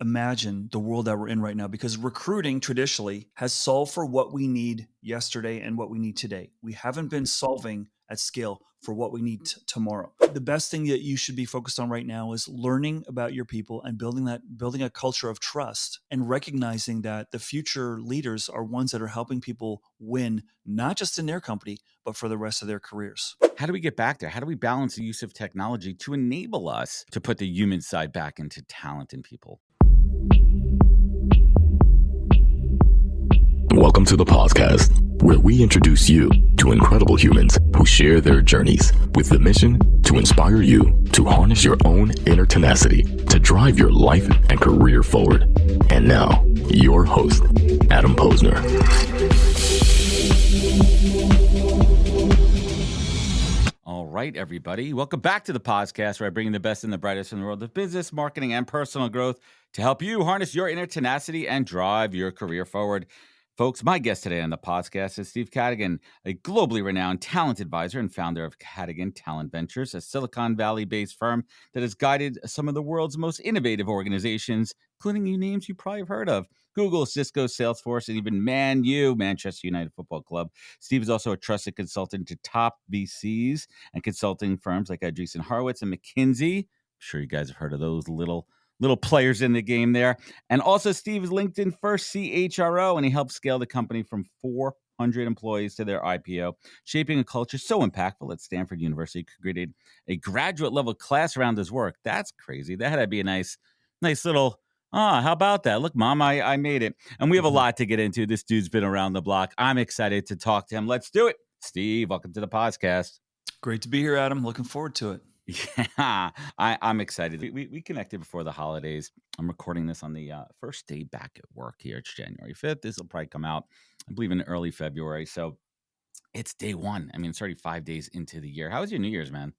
imagine the world that we're in right now, because recruiting traditionally has solved for what we need yesterday and what we need today. We haven't been solving at scale for what we need tomorrow. The best thing that you should be focused on right now is learning about your people and building a culture of trust, and recognizing that the future leaders are ones that are helping people win, not just in their company, but for the rest of their careers. How do we get back there? How do we balance the use of technology to enable us to put the human side back into talent and people? Welcome to the podcast, where we introduce you to incredible humans who share their journeys with the mission to inspire you to harness your own inner tenacity to drive your life and career forward. And now, your host, Adam Posner. All right, everybody. Welcome back to the podcast, where I bring you the best and the brightest from the world of business, marketing, and personal growth to help you harness your inner tenacity and drive your career forward. Folks, my guest today on the podcast is Steve Cadigan, a globally renowned talent advisor and founder of Cadigan Talent Ventures, a Silicon Valley-based firm that has guided some of the world's most innovative organizations, including names you probably have heard of: Google, Cisco, Salesforce, and even Man U, Manchester United Football Club. Steve is also a trusted consultant to top VCs and consulting firms like Andreessen Horowitz and McKinsey. I'm sure you guys have heard of those little players in the game there. And also, Steve is LinkedIn first CHRO, and he helped scale the company from 400 employees to their IPO, shaping a culture so impactful at Stanford University, created a graduate level class around his work. That's crazy. That had to be a nice little, how about that? Look, Mom, I made it. And we have a lot to get into. This dude's been around the block. I'm excited to talk to him. Let's do it. Steve, welcome to the podcast. Great to be here, Adam. Looking forward to it. Yeah, I'm excited. We connected before the holidays. I'm recording this on the first day back at work here. It's January 5th. This will probably come out, I believe, in early February. So it's day one. I mean, it's already 5 days into the year. How was your New Year's, man?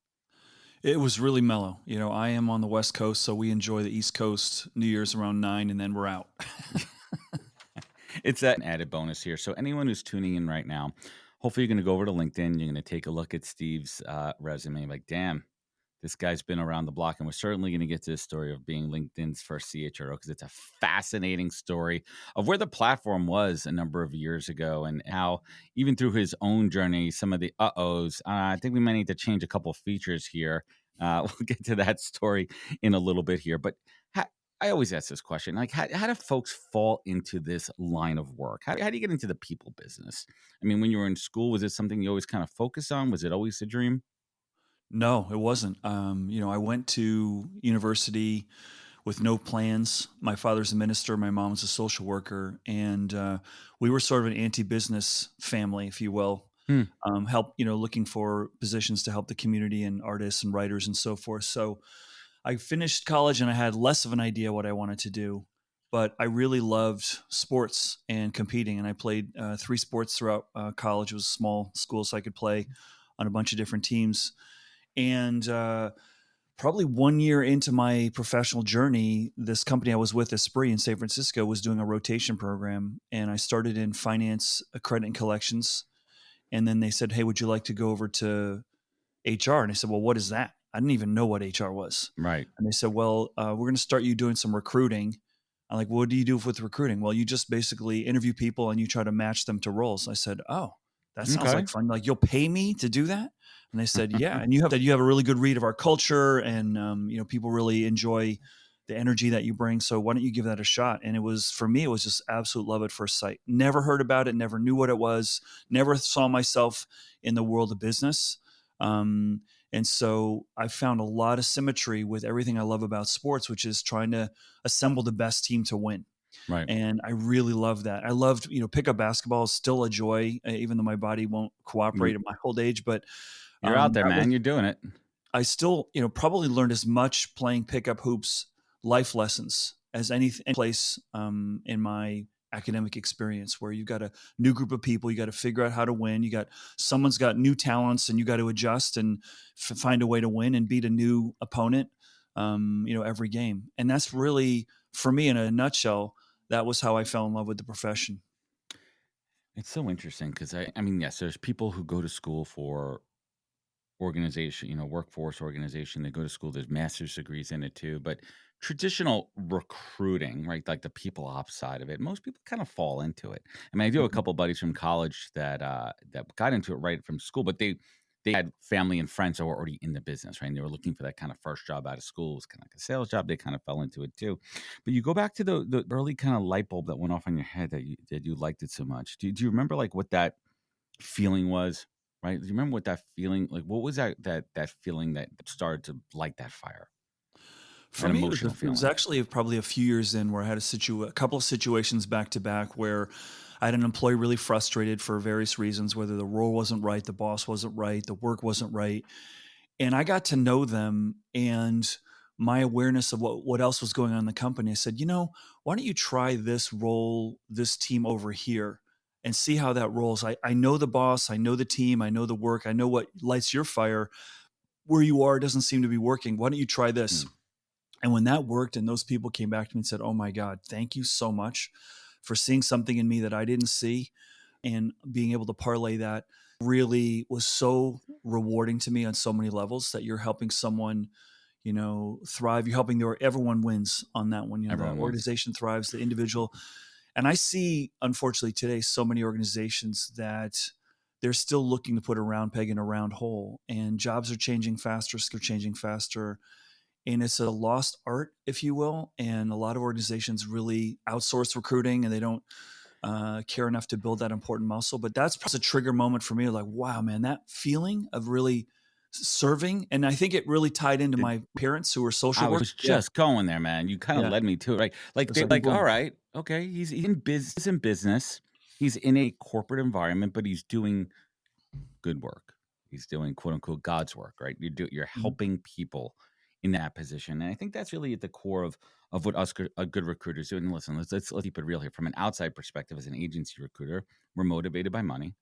It was really mellow. You know, I am on the West Coast, so we enjoy the East Coast New Year's around 9, and then we're out. It's an added bonus here. So anyone who's tuning in right now, hopefully you're going to go over to LinkedIn. You're going to take a look at Steve's resume. Like, damn, this guy's been around the block. And we're certainly going to get to the story of being LinkedIn's first CHRO, because it's a fascinating story of where the platform was a number of years ago, and how even through his own journey, some of the uh-ohs, I think we might need to change a couple of features here. We'll get to that story in a little bit here. But I always ask this question, like, how do folks fall into this line of work? How do you get into the people business? I mean, when you were in school, was it something you always kind of focus on? Was it always a dream? No, it wasn't. I went to university with no plans. My father's a minister, my mom's a social worker, and we were sort of an anti-business family, if you will. Looking for positions to help the community and artists and writers and so forth. So I finished college and I had less of an idea what I wanted to do, but I really loved sports and competing. And I played 3 sports throughout college. It was a small school, so I could play on a bunch of different teams. And probably 1 year into my professional journey, this company I was with, Esprit in San Francisco, was doing a rotation program. And I started in finance, credit and collections. And then they said, hey, would you like to go over to HR? And I said, well, what is that? I didn't even know what HR was. Right. And they said, well, we're going to start you doing some recruiting. I'm like, what do you do with recruiting? Well, you just basically interview people and you try to match them to roles. I said, oh, that sounds like fun. Like, you'll pay me to do that? And they said, yeah. And you have a really good read of our culture, and people really enjoy the energy that you bring. So why don't you give that a shot? And for me, it was just absolute love at first sight. Never heard about it, never knew what it was, never saw myself in the world of business. And so I found a lot of symmetry with everything I love about sports, which is trying to assemble the best team to win. Right. And I really love that. I loved, pickup basketball is still a joy, even though my body won't cooperate at my old age. But you're out there, man. You're doing it. I still, probably learned as much playing pickup hoops, life lessons, as any place in my academic experience, where you've got a new group of people, you got to figure out how to win. Someone's got new talents, and you got to adjust and find a way to win and beat a new opponent, every game. And that's really, for me, in a nutshell, that was how I fell in love with the profession. It's so interesting because I mean, yes, there's people who go to school for organization, workforce organization. They go to school. There's master's degrees in it too. But traditional recruiting, right, like the people ops side of it, most people kind of fall into it. I mean, I do have a Mhm. couple buddies from college that got into it right from school, but they had family and friends that were already in the business, right? And they were looking for that kind of first job out of school. It was kind of like a sales job. They kind of fell into it too. But you go back to the early kind of light bulb that went off in your head that you liked it so much. Do you remember like what that feeling was? Right? Do you remember what that feeling like? What was that feeling that started to light that fire? For That me, emotional it was feeling. actually probably a few years in where I had a couple of situations back to back where I had an employee really frustrated for various reasons, whether the role wasn't right, the boss wasn't right, the work wasn't right. And I got to know them and my awareness of what else was going on in the company. I said, why don't you try this role, this team over here and see how that rolls? I know the boss, I know the team, I know the work, I know what lights your fire. Where you are doesn't seem to be working. Why don't you try this? Mm, And when that worked and those people came back to me and said, "Oh my God, thank you so much for seeing something in me that I didn't see," and being able to parlay that really was so rewarding to me on so many levels that you're helping someone, thrive. You're helping everyone wins on that one. The everyone wins. organization thrives, the individual. And I see, unfortunately, today, so many organizations that they're still looking to put a round peg in a round hole, and jobs are changing faster, skills are changing faster, and it's a lost art, if you will. And a lot of organizations really outsource recruiting, and they don't care enough to build that important muscle. But that's a trigger moment for me. Like, wow, man, that feeling of really serving, and I think it really tied into It, my parents who were social I work. was Yeah, just going there, man. You kind of yeah. led me to it, right? Like It's they like, boom, like, all boom. right, okay, he's in business. He's in a corporate environment, but he's doing good work. He's doing quote unquote God's work, right? You're Mhm. helping people in that position, and I think that's really at the core of what good recruiters do. And listen, let's keep it real here. From an outside perspective, as an agency recruiter, we're motivated by money,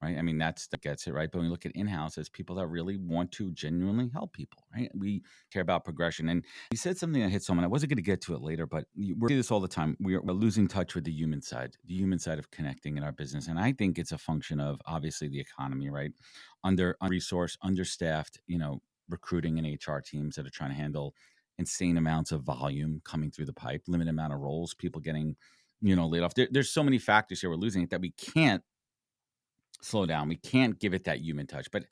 right? I mean, that gets it, right? But when we look at in-house as people that really want to genuinely help people, right? We care about progression. And you said something that hit someone. I wasn't going to get to it later, but we see this all the time. We're losing touch with the human side of connecting in our business. And I think it's a function of obviously the economy, right? Resourced, understaffed, recruiting and HR teams that are trying to handle insane amounts of volume coming through the pipe, limited amount of roles, people getting, laid off. There's so many factors here we're losing it that we can't slow down. We can't give it that human touch. But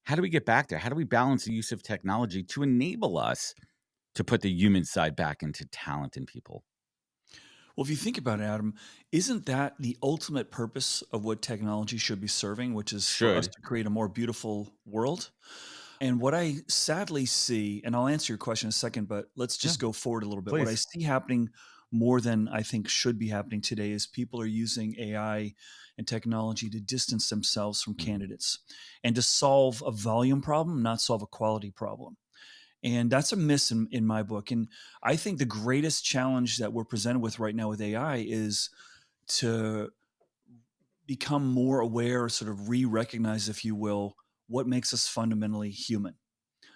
how do we get back there? How do we balance the use of technology to enable us to put the human side back into talent in people? Well, if you think about it, Adam, isn't that the ultimate purpose of what technology should be serving, which is for us Should. to create a more beautiful world? And what I sadly see, and I'll answer your question in a second, but let's Yeah, just go forward a little bit. What I please. see happening more than I think should be happening today is people are using AI and technology to distance themselves from Mhm. candidates and to solve a volume problem, not solve a quality problem. And that's a miss in my book. And I think the greatest challenge that we're presented with right now with AI is to become more aware, sort of re-recognize, if you will, what makes us fundamentally human,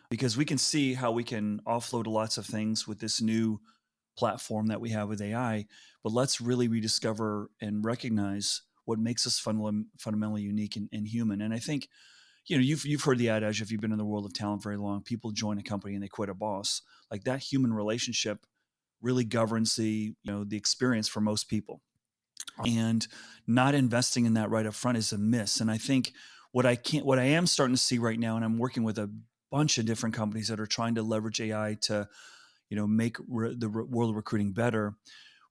because we can see how we can offload lots of things with this new platform that we have with AI. But let's really rediscover and recognize what makes us fundamentally unique and human. And I think, you've heard the adage, if you've been in the world of talent very long, people join a company and they quit a boss. Like, that human relationship really governs the experience for most people. And not investing in that right up front is a miss. And I think what I am starting to see right now, and I'm working with a bunch of different companies that are trying to leverage AI to, make world of recruiting better.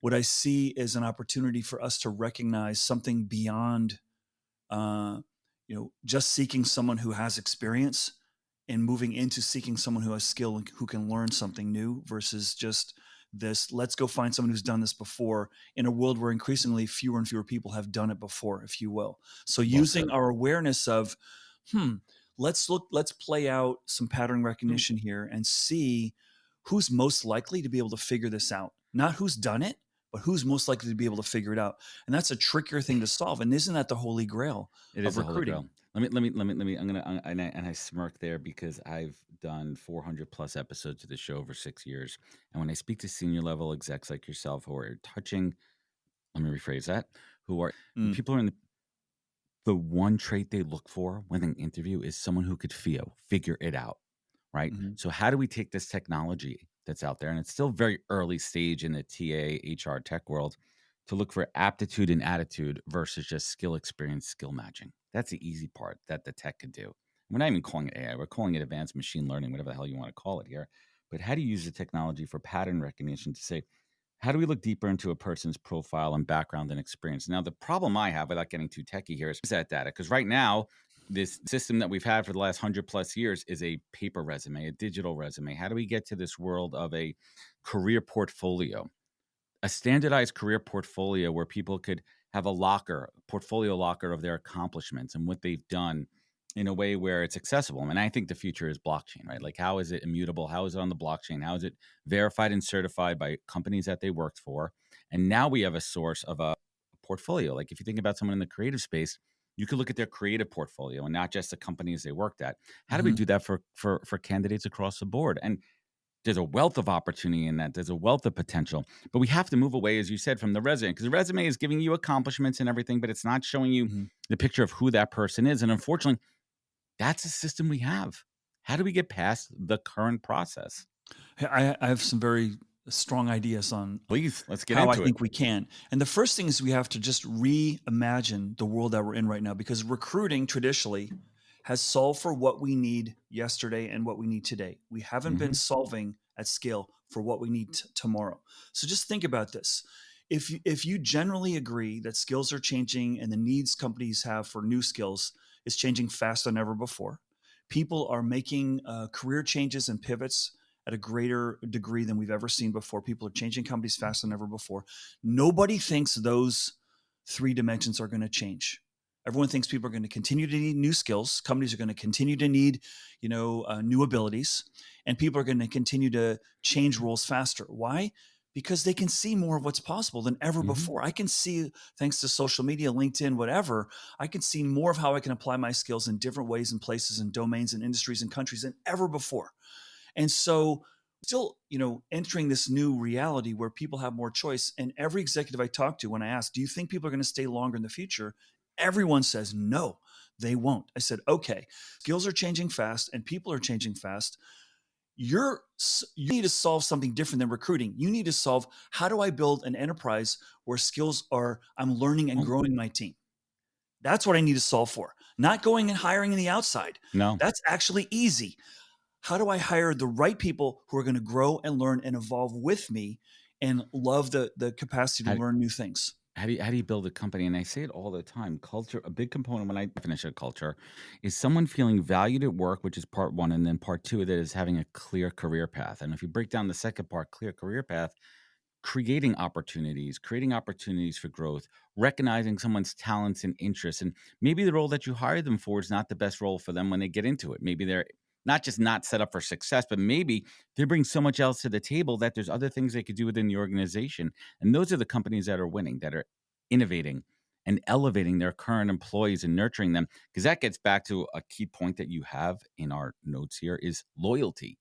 What I see is an opportunity for us to recognize something beyond, uh, just seeking someone who has experience and moving into seeking someone who has skill and who can learn something new versus just this, let's go find someone who's done this before, in a world where increasingly fewer and fewer people have done it before, if you will. So Well using said. our awareness of, hmm, let's play out some pattern Mm, recognition here and see who's most likely to be able to figure this out. Not who's done it, but who's most likely to be able to figure it out. And that's a trickier thing to solve. And isn't that the holy grail It of is a holy recruiting? grail. I'm gonna, and I smirk there because I've done 400 plus episodes of the show over 6 years. And when I speak to senior level execs like yourself who are touching, let me rephrase that, who are Mm, people are in the one trait they look for when an interview is someone who could figure it out, right? Mhm. So how do we take this technology that's out there, and it's still very early stage in the TA, HR, tech world, to look for aptitude and attitude versus just skill, experience, skill matching? That's the easy part that the tech could do. We're not even calling it AI. We're calling it advanced machine learning, whatever the hell you want to call it here. But how do you use the technology for pattern recognition to say, how do we look deeper into a person's profile and background and experience? Now, the problem I have, without getting too techie here, is that data. Because right now, this system that we've had for the last 100+ years is a paper resume, a digital resume. How do we get to this world of a career portfolio, a standardized career portfolio where people could have portfolio locker of their accomplishments and what they've done in a way where it's accessible? And I think the future is blockchain, right? Like, how is it immutable? How is it on the blockchain? How is it verified and certified by companies that they worked for? And now we have a source of a portfolio. Like, if you think about someone in the creative space, you could look at their creative portfolio and not just the companies they worked at. How do we Mhm. do that for candidates across the board? And there's a wealth of opportunity in that. There's a wealth of potential, but we have to move away, as you said, from the resume, because the resume is giving you accomplishments and everything, but it's not showing you Mhm. the picture of who that person is. And unfortunately, that's a system we have. How do we get past the current process? Hey, I have some very strong ideas on Please, let's get how I into it. think we can. And the first thing is we have to just reimagine the world that we're in right now, because recruiting traditionally has solved for what we need yesterday and what we need today. We haven't been Mhm. solving at scale for what we need tomorrow. So just think about this. If you generally agree that skills are changing and the needs companies have for new skills is changing faster than ever before, people are making career changes and pivots at a greater degree than we've ever seen before. People are changing companies faster than ever before. Nobody thinks those three dimensions are going to change. Everyone thinks people are going to continue to need new skills. Companies are going to continue to need, new abilities, and people are going to continue to change roles faster. Why? Because they can see more of what's possible than ever Mhm. before. I can see, thanks to social media, LinkedIn, whatever, I can see more of how I can apply my skills in different ways and places and domains and industries and countries than ever before. And so, still, entering this new reality where people have more choice. And every executive I talk to, when I ask, do you think people are going to stay longer in the future? Everyone says, no, they won't. I said, okay, skills are changing fast and people are changing fast. You need to solve something different than recruiting. You need to solve, how do I build an enterprise where skills are, I'm learning and Well, growing my team? That's what I need to solve for. Not going and hiring in the outside. no. That's actually easy. How do I hire the right people who are going to grow and learn and evolve with me and love the capacity to How, learn new things? how do you build a company? And I say it all the time. Culture, a big component when I definition of culture, is someone feeling valued at work, which is part one, and then part two of that is having a clear career path. And if you break down the second part, clear career path, creating opportunities for growth, recognizing someone's talents and interests. And maybe the role that you hired them for is not the best role for them when they get into it. Maybe they're not just not set up for success, but maybe they bring so much else to the table that there's other things they could do within the organization. And those are the companies that are winning, that are innovating and elevating their current employees and nurturing them. Because that gets back to a key point that you have in our notes here is loyalty.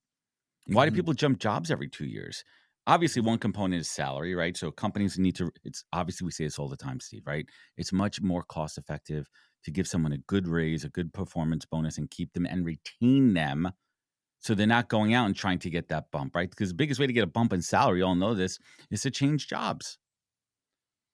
Why do Mhm. people jump jobs every 2 years? Obviously, one component is salary, right? So companies need to, it's obviously, we say this all the time, Steve, right? It's much more cost effective to give someone a good raise, a good performance bonus, and keep them and retain them so they're not going out and trying to get that bump, right? Because the biggest way to get a bump in salary, you all know this, is to change jobs.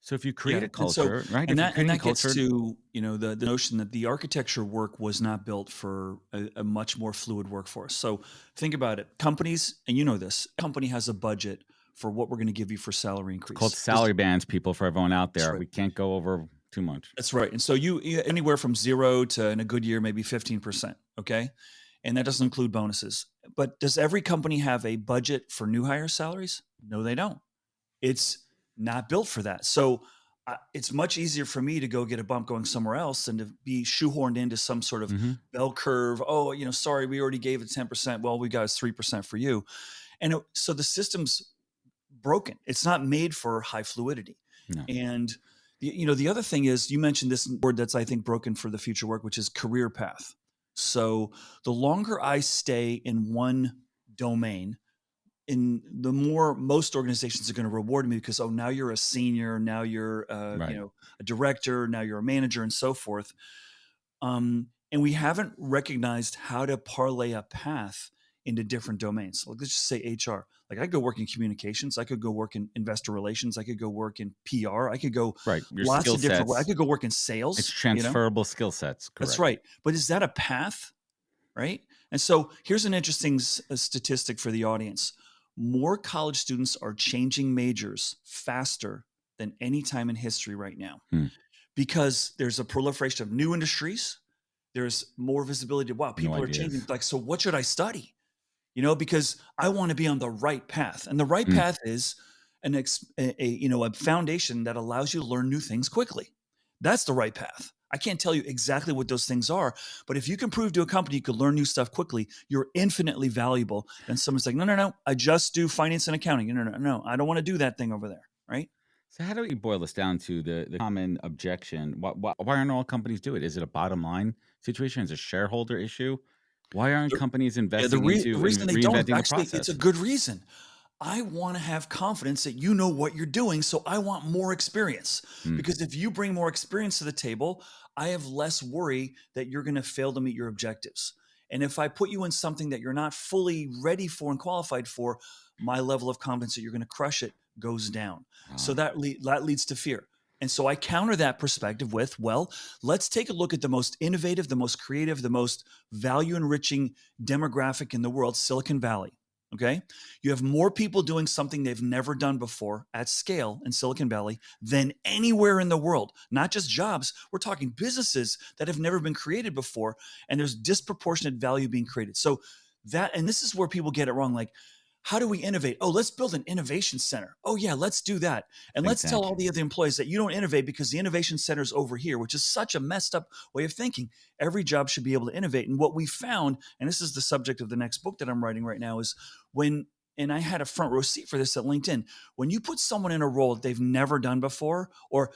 So if you create Yeah, a and so culture, right? and If you're that creating a gets culture, to the notion that the architecture work was not built for a much more fluid workforce. So think about it. Companies, and you know this, company has a budget for what we're going to give you for salary it's called increase. salary bands, people, for everyone out That's there. right. We can't go over too much. That's right. And so anywhere from 0 to, in a good year, maybe 15%. Okay. And that doesn't include bonuses. But does every company have a budget for new hire salaries? No, they don't. It's not built for that. So it's much easier for me to go get a bump going somewhere else than to be shoehorned into some sort of Hmm. bell curve. Oh, sorry, we already gave it 10%. Well, we got 3% for you. And so the system's broken. It's not made for high fluidity. No. And the other thing is, you mentioned this word that's, I think, broken for the future work, which is career path. So the longer I stay in one domain, in the more most organizations are going to reward me because, oh, now you're a senior, now you're Right. a director, now you're a manager, and so forth. And we haven't recognized how to parlay a path into different domains. Like, let's just say HR. Like, I could go work in communications, I could go work in investor relations, I could go work in PR, I could go Right. Your lots skill of different. I sets, could go work in it's sales. transferable skill sets. That's Correct. right. But is that a path? Right. And so here's an interesting statistic for the audience. More college students are changing majors faster than any time in history right now because there's a proliferation of new industries. There's more visibility. Wow, people are changing. ideas. Like, so what should I study? Because I want to be on the right path. And the right Mm. path is a foundation that allows you to learn new things quickly. That's the right path. I can't tell you exactly what those things are, but if you can prove to a company you could learn new stuff quickly, you're infinitely valuable. And someone's like, no, I just do finance and accounting. No, I don't want to do that thing over there, right? So how do we boil this down to the common objection? Why aren't all companies do it? Is it a bottom line situation? Is it a shareholder issue? Why aren't companies Yeah, investing the into reason they don't, reinventing the actually, it's a process? good reason. I want to have confidence that you know what you're doing, so I want more experience. Mm. Because if you bring more experience to the table, I have less worry that you're going to fail to meet your objectives. And if I put you in something that you're not fully ready for and qualified for, my level of confidence that you're going to crush it goes down. So that leads to fear. And so I counter that perspective with, well, let's take a look at the most innovative, the most creative, the most value enriching demographic in the world, Silicon Valley. Okay. You have more people doing something they've never done before at scale in Silicon Valley than anywhere in the world. Not just jobs. We're talking businesses that have never been created before, and there's disproportionate value being created. So and this is where people get it wrong. Like, how do we innovate? Oh, let's build an innovation center. Oh yeah, let's do that. And Think let's tell tank. all the other employees that you don't innovate because the innovation center is over here, which is such a messed up way of thinking. Every job should be able to innovate. And what we found, and this is the subject of the next book that I'm writing right now, is and I had a front row seat for this at LinkedIn, when you put someone in a role that they've never done before, or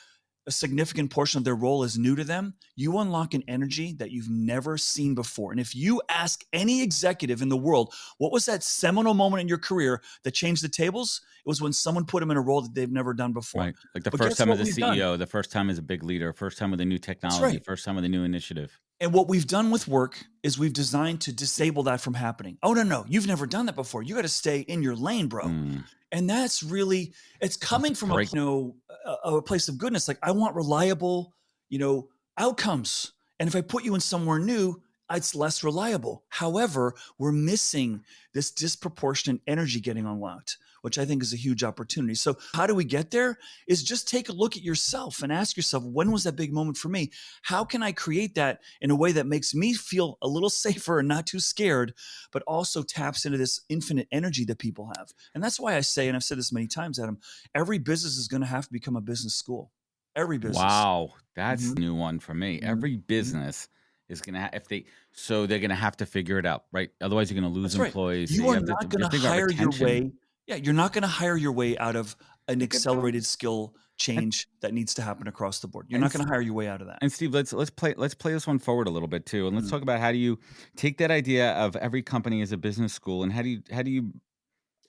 a significant portion of their role is new to them, you unlock an energy that you've never seen before. And if you ask any executive in the world, what was that seminal moment in your career that changed the tables? It was when someone put them in a role that they've never done before. Right. Like the But first guess time what as a we've done? CEO, the first time as a big leader, first time with a new technology, right. first time with a new initiative. And what we've done with work is we've designed to disable that from happening. Oh, no, you've never done that before. You got to stay in your lane, bro. And that's really, it's coming from a place of goodness. Like, I want reliable, outcomes. And if I put you in somewhere new, it's less reliable. However, we're missing this disproportionate energy getting unlocked, which I think is a huge opportunity. So how do we get there? Is just take a look at yourself and ask yourself, when was that big moment for me? How can I create that in a way that makes me feel a little safer and not too scared, but also taps into this infinite energy that people have? And that's why I say, and I've said this many times, Adam, every business is going to have to become a business school. Every business. Wow. That's a new one for me. Every business is going to have, they're going to have to figure it out, right? Otherwise you're going to lose employees. You are not going to hire your way. Yeah. You're not going to hire your way out of an accelerated skill change that needs to happen across the board. You're not going to hire your way out of that. And Steve, let's play this one forward a little bit too. And let's talk about, how do you take that idea of every company as a business school, and how do you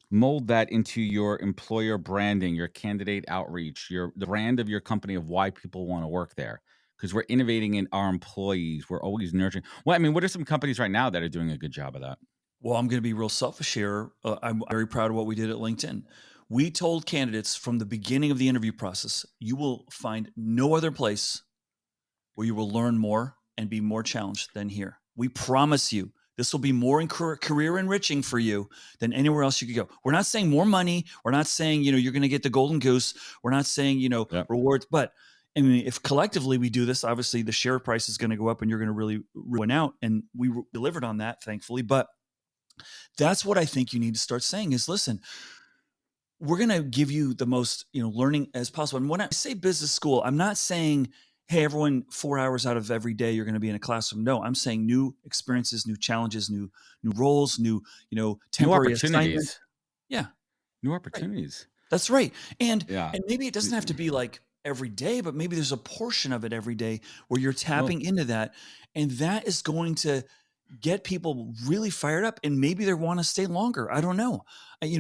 mold that into your employer branding, your candidate outreach, the brand of your company, of why people want to work there? Because we're innovating in our employees. We're always nurturing. Well, I mean, what are some companies right now that are doing a good job of that? Well, I'm going to be real selfish here. I'm very proud of what we did at LinkedIn. We told candidates from the beginning of the interview process, you will find no other place where you will learn more and be more challenged than here. We promise you this will be more career enriching for you than anywhere else you could go. We're not saying more money. We're not saying, you're going to get the golden goose. We're not saying, rewards. But I mean, if collectively we do this, obviously the share price is going to go up and you're going to really win out. And we delivered on that, thankfully. But that's what I think you need to start saying is, listen, we're going to give you the most, learning as possible. And when I say business school, I'm not saying, hey, everyone, 4 hours out of every day, you're going to be in a classroom. No, I'm saying new experiences, new challenges, new roles, new temporary assignments. Yeah. New opportunities. Right. That's right. And maybe it doesn't have to be like every day, but maybe there's a portion of it every day where you're tapping into that. And that is going to get people really fired up, and maybe they want to stay longer. I don't know.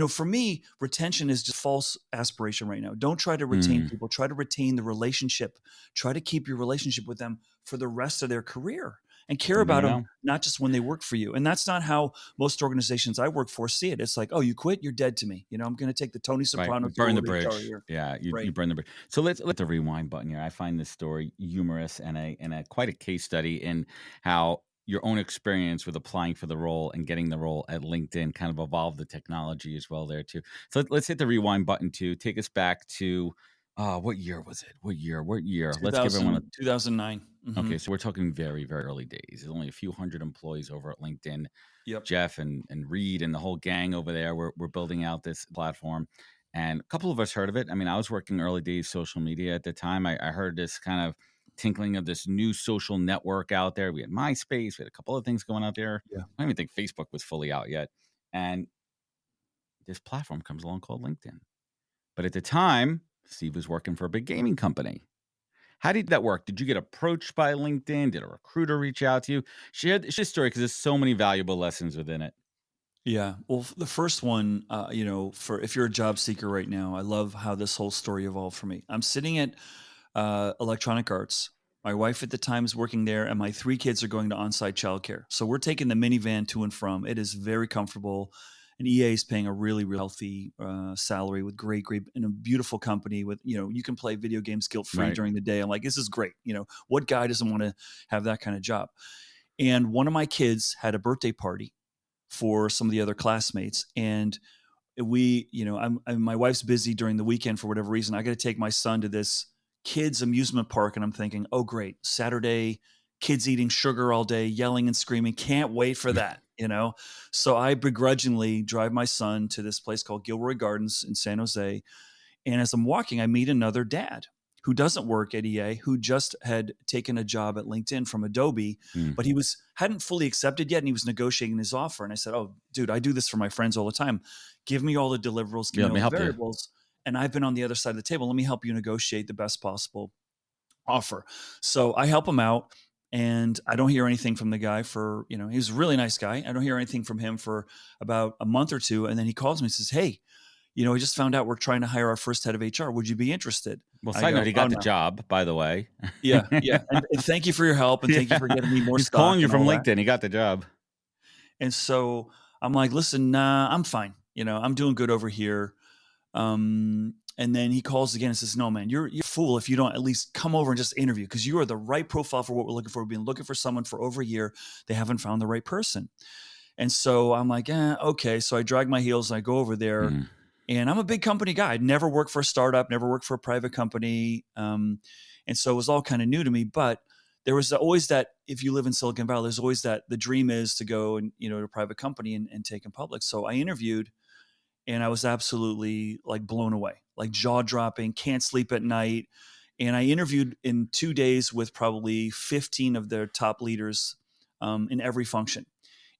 For me, retention is just false aspiration right now. Don't try to retain Mm, people. Try to retain the relationship. Try to keep your relationship with them for the rest of their career, and care you about never them, know. not just when they work for you. And that's not how most organizations I work for see it. It's like, oh, you quit, you're dead to me. I'm going to take the Tony Right. Soprano Burn tool the of HR bridge. here. Yeah. You Right. burn the bridge. So let's the rewind button here. I find this story humorous and a quite a case study in how your own experience with applying for the role and getting the role at LinkedIn kind of evolved the technology as well there too. So let's hit the rewind button to take us back to what year was it? What year? Let's give everyone a 2009. okay, so we're talking very, very early days. There's only a few hundred employees over at LinkedIn. Yep. Jeff and Reed and the whole gang over there, we're building out this platform. And a couple of us heard of it. I mean, I was working early days social media at the time. I heard this kind of tinkling of this new social network out there. We had MySpace, we had a couple of things going out there. Yeah. I don't even think Facebook was fully out yet. And this platform comes along called LinkedIn. But at the time, Steve was working for a big gaming company. How did that work? Did you get approached by LinkedIn? Did a recruiter reach out to you? Share this story because there's so many valuable lessons within it. Yeah. Well, the first one, for if you're a job seeker right now, I love how this whole story evolved for me. I'm sitting at Electronic Arts. My wife at the time is working there, and my 3 kids are going to on-site childcare. So we're taking the minivan to and from. It is very comfortable, and EA is paying a really, really healthy salary with great, in a beautiful company with, you can play video games guilt-free Right. during the day. I'm like, this is great. What guy doesn't want to have that kind of job? And one of my kids had a birthday party for some of the other classmates, and my wife's busy during the weekend for whatever reason. I got to take my son to this kids amusement park, and I'm thinking, oh great, Saturday, kids eating sugar all day, yelling and screaming, can't wait for that. So I begrudgingly drive my son to this place called Gilroy Gardens in San Jose, and as I'm walking, I meet another dad who doesn't work at EA, who just had taken a job at LinkedIn from Adobe, Mm. but he hadn't fully accepted yet, and he was negotiating his offer. And I said, "Oh, dude, I do this for my friends all the time. Give me all the deliverables, give Yeah, me let all me the help you. variables, and I've been on the other side of the table. Let me help you negotiate the best possible offer." So I help him out, and I don't hear anything from the guy for, he was a really nice guy. I don't hear anything from him for about a month or two, and then he calls me and says, "Hey, I just found out we're trying to hire our first head of HR. Would you be interested?" Well, I side note, go, he "Oh got the no." job, by the way. Yeah, yeah. And thank you for your help, and thank you for getting me more He's calling stock you and from all that. LinkedIn. He got the job. And so I'm like, "Listen, nah, I'm fine. I'm doing good over here." And then he calls again and says, "No, man, you're a fool if you don't at least come over and just interview, because you are the right profile for what we're looking for. We've been looking for someone for over a year. They haven't found the right person." And so I'm like, okay. So I drag my heels and I go over there. Mm. And I'm a big company guy. I'd never worked for a startup, never worked for a private company. And so it was all kind of new to me. But there was always that, if you live in Silicon Valley, there's always that the dream is to go and, to a private company and take in public. So I interviewed, and I was absolutely like blown away, like jaw dropping, can't sleep at night. And I interviewed in 2 days with probably 15 of their top leaders in every function.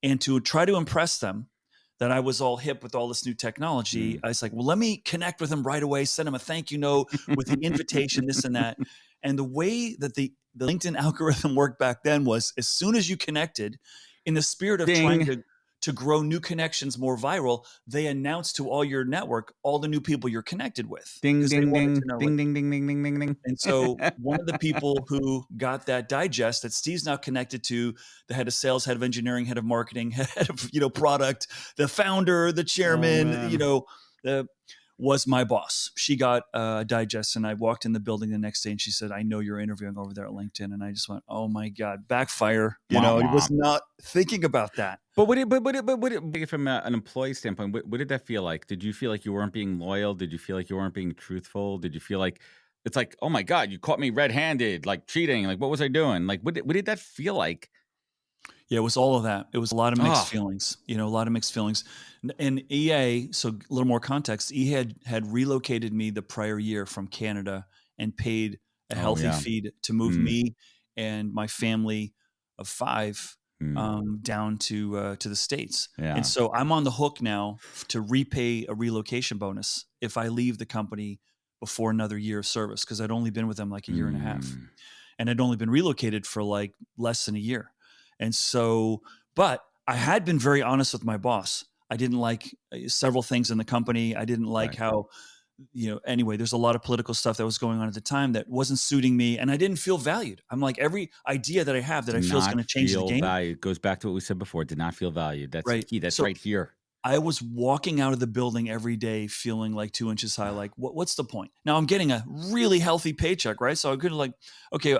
And to try to impress them that I was all hip with all this new technology, I was like, well, let me connect with them right away, send them a thank you note with the invitation, this and that. And the way that the LinkedIn algorithm worked back then was, as soon as you connected, in the spirit of trying Ding, to grow new connections more viral, they announced to all your network all the new people you're connected with, ding, because they ding, wanted ding, to know, like. ding, ding, ding, ding, ding, ding, ding. And so one of the people who got that digest that Steve's now connected to, the head of sales, head of engineering, head of marketing, head of product, the founder, the Oh, chairman, man. was my boss. She got a digest, and I walked in the building the next day, and she said, "I know you're interviewing over there at LinkedIn." And I just went, "Oh my God, backfire." Womp I was womp. not thinking about that. But from an employee standpoint, what did that feel like? Did you feel like you weren't being loyal? Did you feel like you weren't being truthful? Did you feel like it's like, oh my God, you caught me red-handed, like cheating? Like, what was I doing? Like, what did that feel like? Yeah, it was all of that. It was a lot of mixed Oh, feelings, a lot of mixed feelings. And EA, so a little more context, EA had relocated me the prior year from Canada and paid a oh healthy yeah. fee to move Mm, me and my family of 5 mm, down to the States. And yeah. so I'm on the hook now to repay a relocation bonus if I leave the company before another year of service, because I'd only been with them like a year and a half, Mm, and I'd only been relocated for like less than a year. And so But I had been very honest with my boss. I didn't like several things in the company. I didn't like Right. how, anyway, there's a lot of political stuff that was going on at the time that wasn't suiting me, and I didn't feel valued. I'm like, every idea that I have that I Did feel is not going to change the feel game, valued. Goes back to what we said before. Did not feel valued. That's the right? key. That's So right here. I was walking out of the building every day feeling like 2 inches high. Like, what's the point? Now I'm getting a really healthy paycheck, right? So I could like, okay,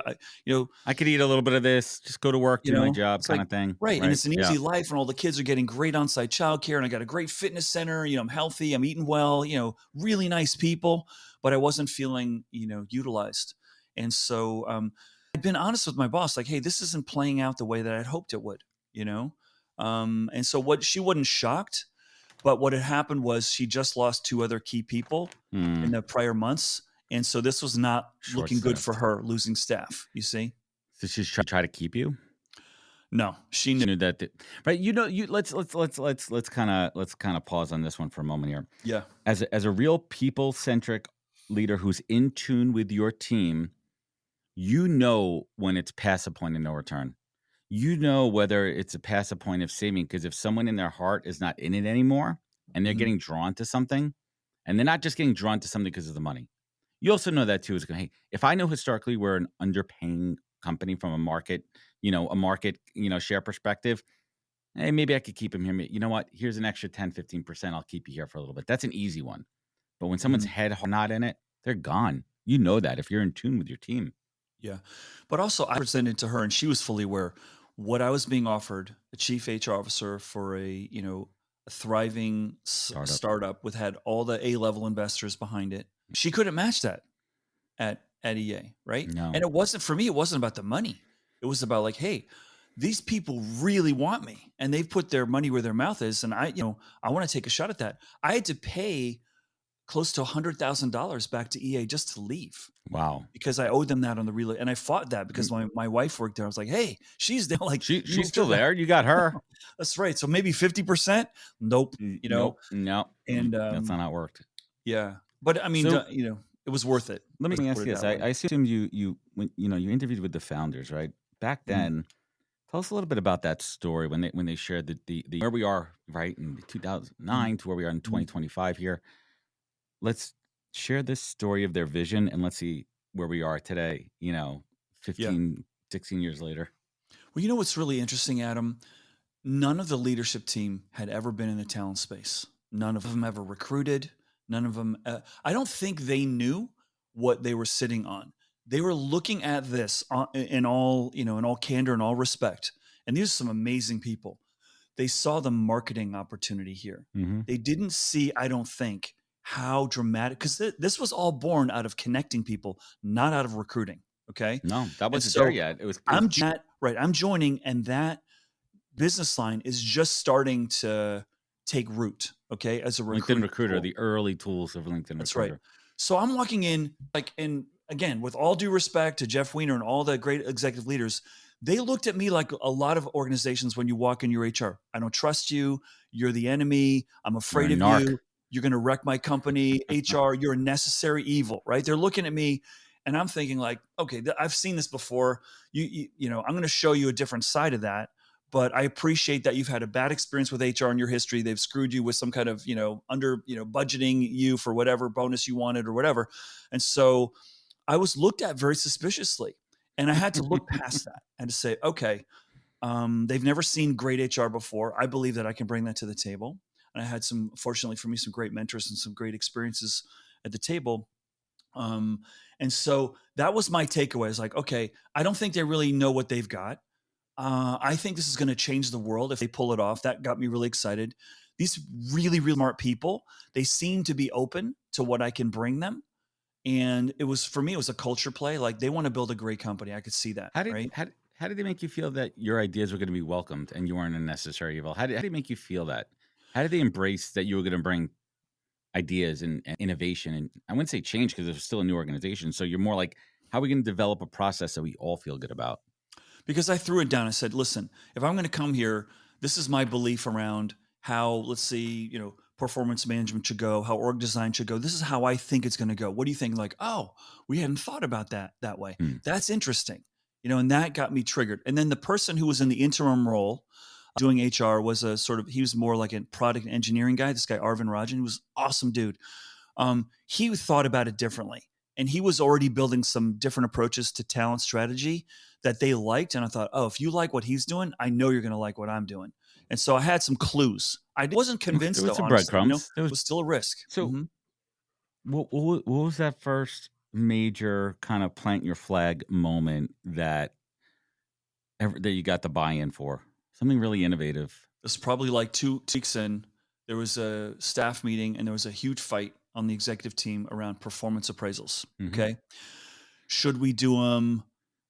I could eat a little bit of this, just go to work, do my job it's kind like, of thing. right. And Right. it's an Yeah. easy life, and all the kids are getting great on-site childcare, and I got a great fitness center. I'm healthy, I'm eating well, really nice people, but I wasn't feeling, utilized. And so I'd been honest with my boss, like, hey, this isn't playing out the way that I'd hoped it would, you know? And so she wasn't shocked, but what had happened was she just lost 2 other key people in the prior months. And so this was not looking good for Short-staffed. her, losing staff, you see? So she's try to keep you. No, she She knew. knew that. Right. Let's kind of pause on this one for a moment here. Yeah. As a real people centric leader who's in tune with your team, when it's past a point of no return. Whether it's a past a point of saving, because if someone in their heart is not in it anymore and they're Mhm. getting drawn to something, and they're not just getting drawn to something because of the money. You also know that too. Is hey, if I know historically we're an underpaying company from a market share perspective, hey, maybe I could keep him here. You know what? Here's an extra 10, 15%. I'll keep you here for a little bit. That's an easy one. But when someone's head not in it, they're gone. You know that if you're in tune with your team. Yeah. But also I presented to her, and she was fully aware what I was being offered, a chief HR officer for a thriving startup with had all the A-level investors behind it. She couldn't match that at EA, right? No. And it wasn't, for me, it wasn't about the money. It was about like, hey, these people really want me, and they've put their money where their mouth is, and I want to take a shot at that. I had to pay close to $100,000 back to EA just to leave. Wow. Because I owed them that on the relay, and I fought that because my wife worked there. I was like, hey, she's there. Like, she's still there. You got her. That's right. So maybe 50%. Nope. No. And that's not how it worked. Yeah, but I mean, So- it was worth it. Let me Let's ask put you it this. that way. I assume you interviewed with the founders, right? Back then, tell us a little bit about that story when they shared the where we are, right, in 2009 to where we are in 2025 here. Let's share this story of their vision, and let's see where we are today, 15, 16 years later. Well, what's really interesting, Adam? None of the leadership team had ever been in the talent space. None of them ever recruited. None of them. I don't think they knew what they were sitting on. They were looking at this in all candor and all respect. And these are some amazing people. They saw the marketing opportunity here. Mm-hmm. They didn't see, I don't think, how dramatic, because this was all born out of connecting people, not out of recruiting. Okay. No, that wasn't so there yet. It was. I'm joining, and that business line is just starting to take root. Okay, as a LinkedIn Recruiter, tool. the early tools of LinkedIn That's Recruiter. right. So I'm walking in, and again, with all due respect to Jeff Weiner and all the great executive leaders, they looked at me like a lot of organizations when you walk in your HR. I don't trust you. You're the enemy. I'm afraid of you. You're going to wreck my company. HR, you're a necessary evil, right? They're looking at me, and I'm thinking like, okay, I've seen this before. I'm going to show you a different side of that. But I appreciate that you've had a bad experience with HR in your history. They've screwed you with some kind of, budgeting you for whatever bonus you wanted or whatever. And so I was looked at very suspiciously, and I had to look past that and to say, okay, they've never seen great HR before. I believe that I can bring that to the table. And I had fortunately for me, some great mentors and some great experiences at the table. And so that was my takeaway. It's like, okay, I don't think they really know what they've got. I think this is going to change the world if they pull it off. That got me really excited. These really, really smart people, they seem to be open to what I can bring them. And for me, it was a culture play. Like, they want to build a great company. I could see that. How did they make you feel that your ideas were going to be welcomed and you weren't a necessary evil? How did they make you feel that? How did they embrace that you were going to bring ideas and innovation? And I wouldn't say change, because it was still a new organization. So you're more like, how are we going to develop a process that we all feel good about? Because I threw it down. I said, listen, if I'm going to come here, this is my belief around how, let's see, performance management should go, how org design should go. This is how I think it's going to go. What do you think? Like, oh, we hadn't thought about that way. That's interesting. And that got me triggered. And then the person who was in the interim role, doing HR was he was more like a product engineering guy. This guy, Arvind Rajan, he was an awesome dude. He thought about it differently. And he was already building some different approaches to talent strategy that they liked. And I thought, oh, if you like what he's doing, I know you're going to like what I'm doing. And so I had some clues. I wasn't convinced, There was though, some honestly. breadcrumbs. It was still a risk. So Mhm. what was that first major kind of plant your flag moment that you got the buy-in for? Something really innovative. It was probably like 2 weeks in. There was a staff meeting, and there was a huge fight on the executive team around performance appraisals. Mhm. Okay. Should we do them?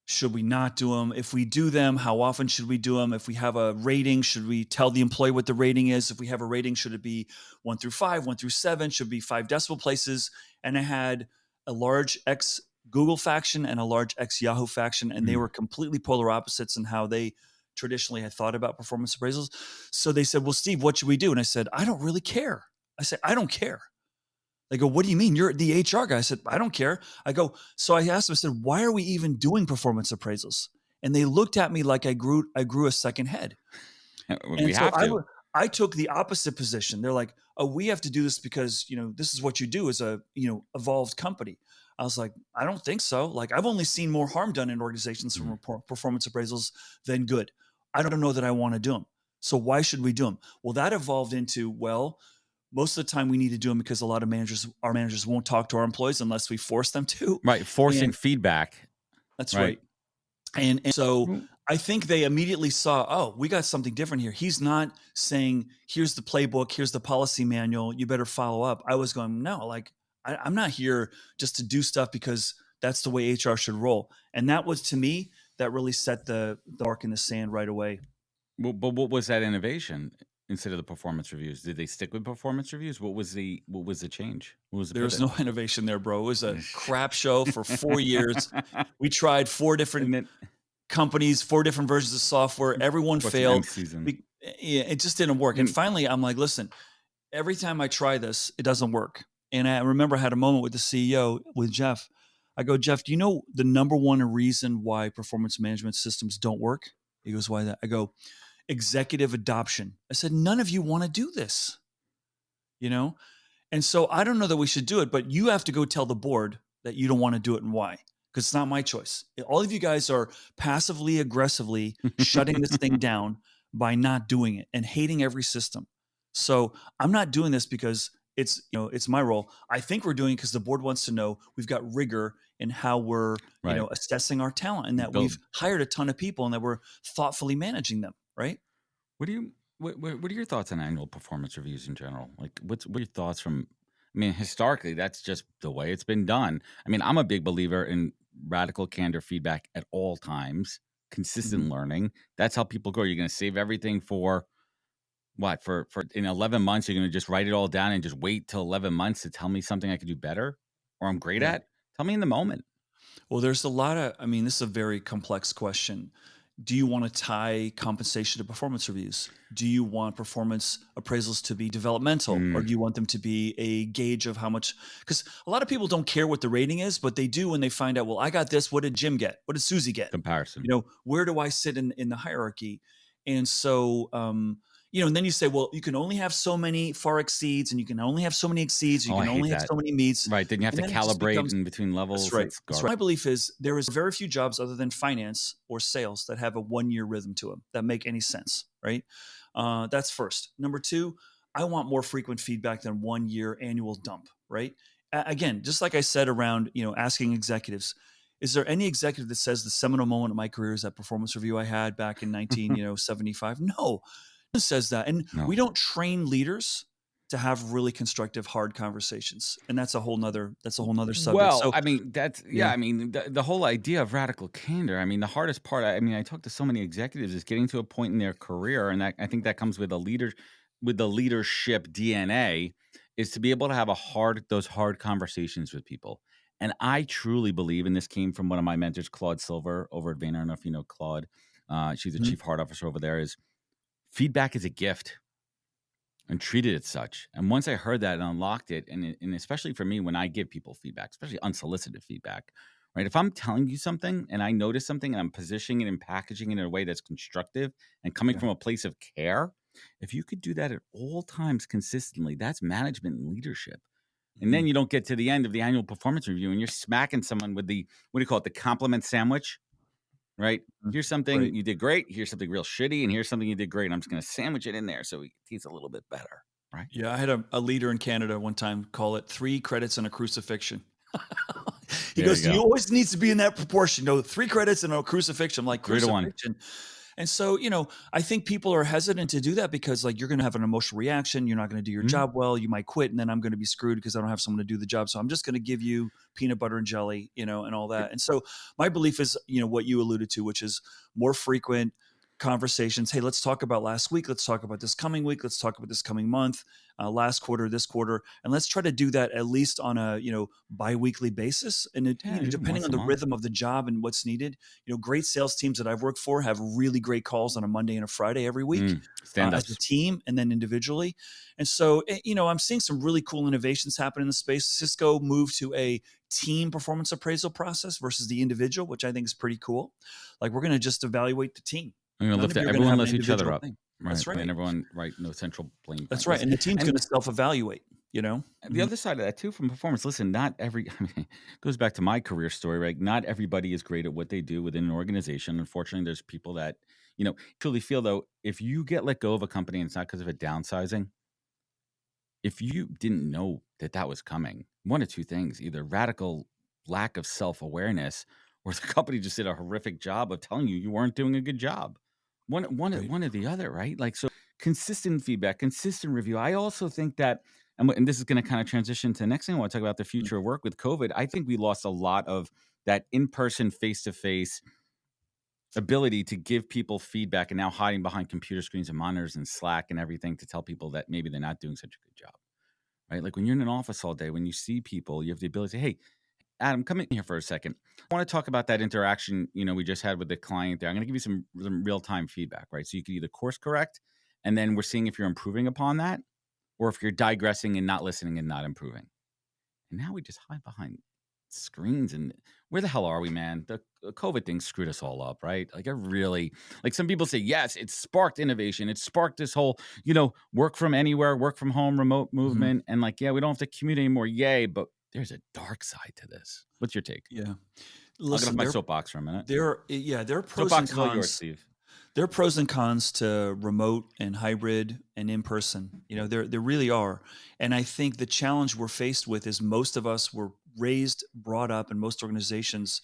Should we not do them? If we do them, how often should we do them? If we have a rating, should we tell the employee what the rating is? If we have a rating, should it be 1 through 5, 1 through 7? Should it be 5 decimal places? And I had a large ex Google faction and a large ex Yahoo faction, and they were completely polar opposites in how they traditionally had thought about performance appraisals. So they said, well, Steve, what should we do? And I said, I don't really care. I said, I don't care. They go, what do you mean? You're the HR guy. I said, I don't care. I go, so I asked them, I said, why are we even doing performance appraisals? And they looked at me like I grew a second head. We have to. I took the opposite position. They're like, oh, we have to do this because, this is what you do as a, evolved company. I was like, I don't think so. Like, I've only seen more harm done in organizations from performance appraisals than good. I don't know that I want to do them. So why should we do them? Well, that evolved into, most of the time we need to do them because a lot of our managers won't talk to our employees unless we force them to. Right. Forcing feedback. That's right. And so I think they immediately saw, oh, we got something different here. He's not saying, here's the playbook, here's the policy manual, you better follow up. I was going, no, like I'm not here just to do stuff because that's the way HR should roll. And that was, to me, that really set the mark in the sand right away. Well, but what was that innovation? Instead of the performance reviews, did they stick with performance reviews? What was the change? What was the There was no innovation there, bro. It was a crap show for 4 years. We tried 4 different companies, 4 different versions of software. Everyone failed. It just didn't work. And finally, I'm like, listen, every time I try this, it doesn't work. And I remember I had a moment with the CEO, with Jeff. I go, Jeff, do you know the number one reason why performance management systems don't work? He goes, why that? I go, executive adoption. I said, none of you want to do this, And so I don't know that we should do it, but you have to go tell the board that you don't want to do it and why, because it's not my choice. All of you guys are passively, aggressively shutting this thing down by not doing it and hating every system. So I'm not doing this because it's my role. I think we're doing it because the board wants to know we've got rigor in how we're, assessing our talent, and that we've hired a ton of people and that we're thoughtfully managing them. Right. What are your thoughts on annual performance reviews in general? Like, what are your thoughts from? I mean, historically, that's just the way it's been done. I mean, I'm a big believer in radical candor feedback at all times, consistent learning. That's how people grow. You're going to save everything for what? For in 11 months, you're going to just write it all down and just wait till 11 months to tell me something I could do better or I'm great at? Tell me in the moment. Well, there's a lot of, this is a very complex question. Do you want to tie compensation to performance reviews? Do you want performance appraisals to be developmental, or do you want them to be a gauge of how much? Because a lot of people don't care what the rating is, but they do when they find out, well, I got this. What did Jim get? What did Susie get? Comparison. Where do I sit in the hierarchy? And so, and then you say, well, you can only have so many far exceeds, and you can only have so many exceeds. You can only have so many meets. Right. Then you have to calibrate in between levels. That's right. That's right. My belief is there is very few jobs other than finance or sales that have a 1-year rhythm to them that make any sense. Right. That's first. Number 2, I want more frequent feedback than 1-year annual dump. Right. Again, just like I said around, asking executives, is there any executive that says the seminal moment of my career is that performance review I had back in 1975? No. Says that, and we don't train leaders to have really constructive, hard conversations, and that's a whole nother subject. Well, the whole idea of radical candor. I mean, the hardest part. I talk to so many executives is getting to a point in their career, and I think that comes with the leadership DNA, is to be able to have those hard conversations with people. And I truly believe, and this came from one of my mentors, Claude Silver, over at Vayner. I don't know if you know Claude. She's the chief heart officer over there. Is feedback is a gift, and treat it as such. And once I heard that and unlocked it, and especially for me, when I give people feedback, especially unsolicited feedback, right? If I'm telling you something and I notice something and I'm positioning it and packaging it in a way that's constructive and coming from a place of care, if you could do that at all times consistently, that's management and leadership. And then you don't get to the end of the annual performance review and you're smacking someone with the, what do you call it? The compliment sandwich, right? Here's something you did great. Here's something real shitty. And here's something you did great. I'm just going to sandwich it in there so he's a little bit better, right? Yeah, I had a leader in Canada one time call it 3 credits and a crucifixion. He goes, you always needs to be in that proportion. 3 credits and a crucifixion. I'm like, 3 to 1. crucifixion. And so, I think people are hhesitant to do that because like you're going to have an emotional reaction. You're not going to do your job well. You might quit and then I'm going to be screwed because I don't have someone to do the job. So I'm just going to give you peanut butter and jelly, and all that. And so my belief is, what you alluded to, which is more frequent conversations. Hey, let's talk about last week. Let's talk about this coming week. Let's talk about this coming month, last quarter, this quarter. And let's try to do that at least on a, bi-weekly basis. And it, depending on the rhythm of the job and what's needed, great sales teams that I've worked for have really great calls on a Monday and a Friday every week as a team and then individually. And so, I'm seeing some really cool innovations happen in the space. Cisco moved to a team performance appraisal process versus the individual, which I think is pretty cool. Like we're going to just evaluate the team. Everyone lifts each other up. Right. That's right. And everyone, no central blame. That's right. And the team's going to self-evaluate, The other side of that too, from performance, listen, it goes back to my career story, right? Not everybody is great at what they do within an organization. Unfortunately, there's people that, truly feel though, if you get let go of a company and it's not because of a downsizing, if you didn't know that was coming, one of two things, either radical lack of self-awareness or the company just did a horrific job of telling you weren't doing a good job. One or the other, right? Like, so consistent feedback, consistent review. I also think that, and this is going to kind of transition to the next thing I want to talk about, the future of work with COVID. I think we lost a lot of that in-person, face-to-face ability to give people feedback and now hiding behind computer screens and monitors and Slack and everything to tell people that maybe they're not doing such a good job, right? Like when you're in an office all day, when you see people, you have the ability to say, hey, Adam, come in here for a second. I want to talk about that interaction, we just had with the client there. I'm going to give you some real-time feedback, right? So you can either course correct, and then we're seeing if you're improving upon that, or if you're digressing and not listening and not improving. And now we just hide behind screens. And where the hell are we, man? The COVID thing screwed us all up, right? Like some people say, yes, it sparked innovation. It sparked this whole, work from anywhere, work from home, remote movement. And we don't have to commute anymore. Yay. But there's a dark side to this. What's your take? Yeah. Listen, I'll get off my soapbox for a minute. There are pros soapbox and cons. Yours, Steve. There are pros and cons to remote and hybrid and in person. There really are. And I think the challenge we're faced with is most of us were brought up in most organizations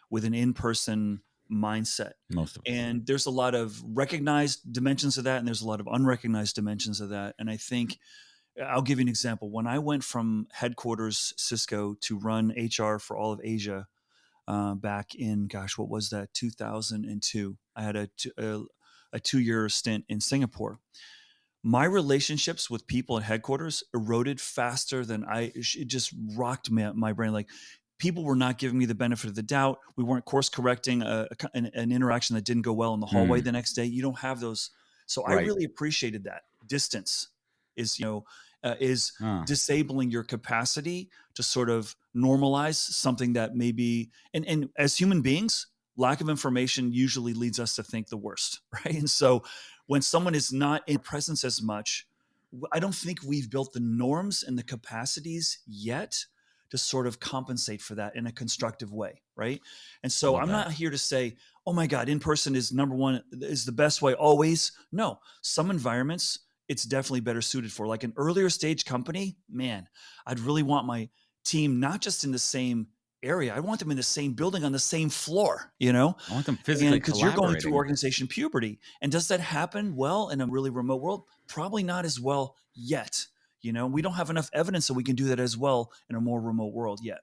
with an in-person mindset. Most of us. And there's a lot of recognized dimensions of that, and there's a lot of unrecognized dimensions of that. And I think I'll give you an example. When I went from headquarters Cisco to run HR for all of Asia back in, 2002, I had a 2-year stint in Singapore. My relationships with people at headquarters eroded faster than it just rocked my brain. Like people were not giving me the benefit of the doubt. We weren't course correcting an interaction that didn't go well in the hallway the next day. You don't have those. So I really appreciated that. Distance is, disabling your capacity to sort of normalize something that maybe, and as human beings, lack of information usually leads us to think the worst, right? And so when someone is not in presence as much, I don't think we've built the norms and the capacities yet to sort of compensate for that in a constructive way, right? And so I'm not here to say, oh my God, in person is number one, is the best way always. No, some environments, it's definitely better suited for. Like an earlier stage company, man, I'd really want my team not just in the same area. I want them in the same building on the same floor, I want them physically because you're going through organization puberty. And does that happen well in a really remote world? Probably not as well yet. We don't have enough evidence that we can do that as well in a more remote world yet.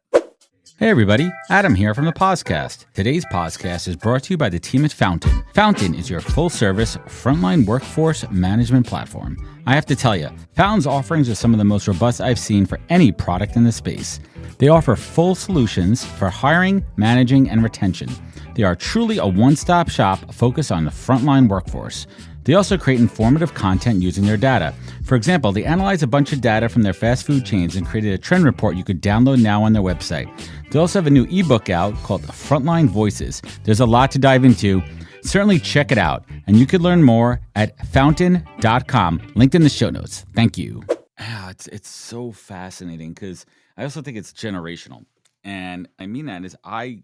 Hey everybody, Adam here from the Podcast. Today's podcast is brought to you by the team at Fountain. Fountain is your full-service frontline workforce management platform. I have to tell you, Fountain's offerings are some of the most robust I've seen for any product in the space. They offer full solutions for hiring, managing, and retention. They are truly a one-stop shop focused on the frontline workforce. They also create informative content using their data. For example, they analyze a bunch of data from their fast food chains and created a trend report you could download now on their website. They also have a new ebook out called Frontline Voices. There's a lot to dive into. Certainly check it out. And you could learn more at fountain.com, linked in the show notes. Thank you. Yeah, it's so fascinating because I also think it's generational. And I mean that is a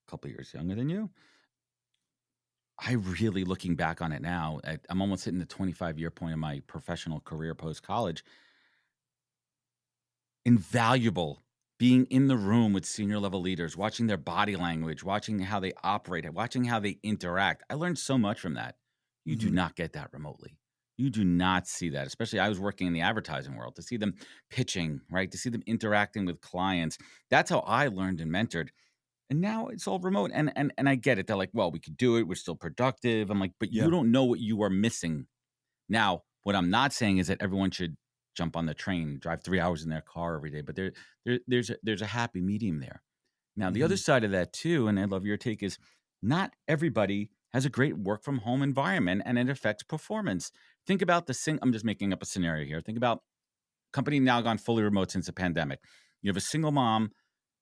couple years younger than you. I really, looking back on it now, I'm almost hitting the 25-year point of my professional career post-college. Invaluable being in the room with senior level leaders, watching their body language, watching how they operate, watching how they interact. I learned so much from that. You do not get that remotely. You do not see that, especially I was working in the advertising world, to see them pitching, right? To see them interacting with clients. That's how I learned and mentored. And now it's all remote. And I get it. They're like, well, we could do it. We're still productive. I'm like, but Yeah. you don't know what you are missing. Now, what I'm not saying is that everyone should jump on the train, drive 3 hours in their car every day, but there's a happy medium there. Now, the other side of that too, and I love your take, is not everybody has a great work from home environment and it affects performance. Think about I'm just making up a scenario here. Think about company now gone fully remote since the pandemic. You have a single mom,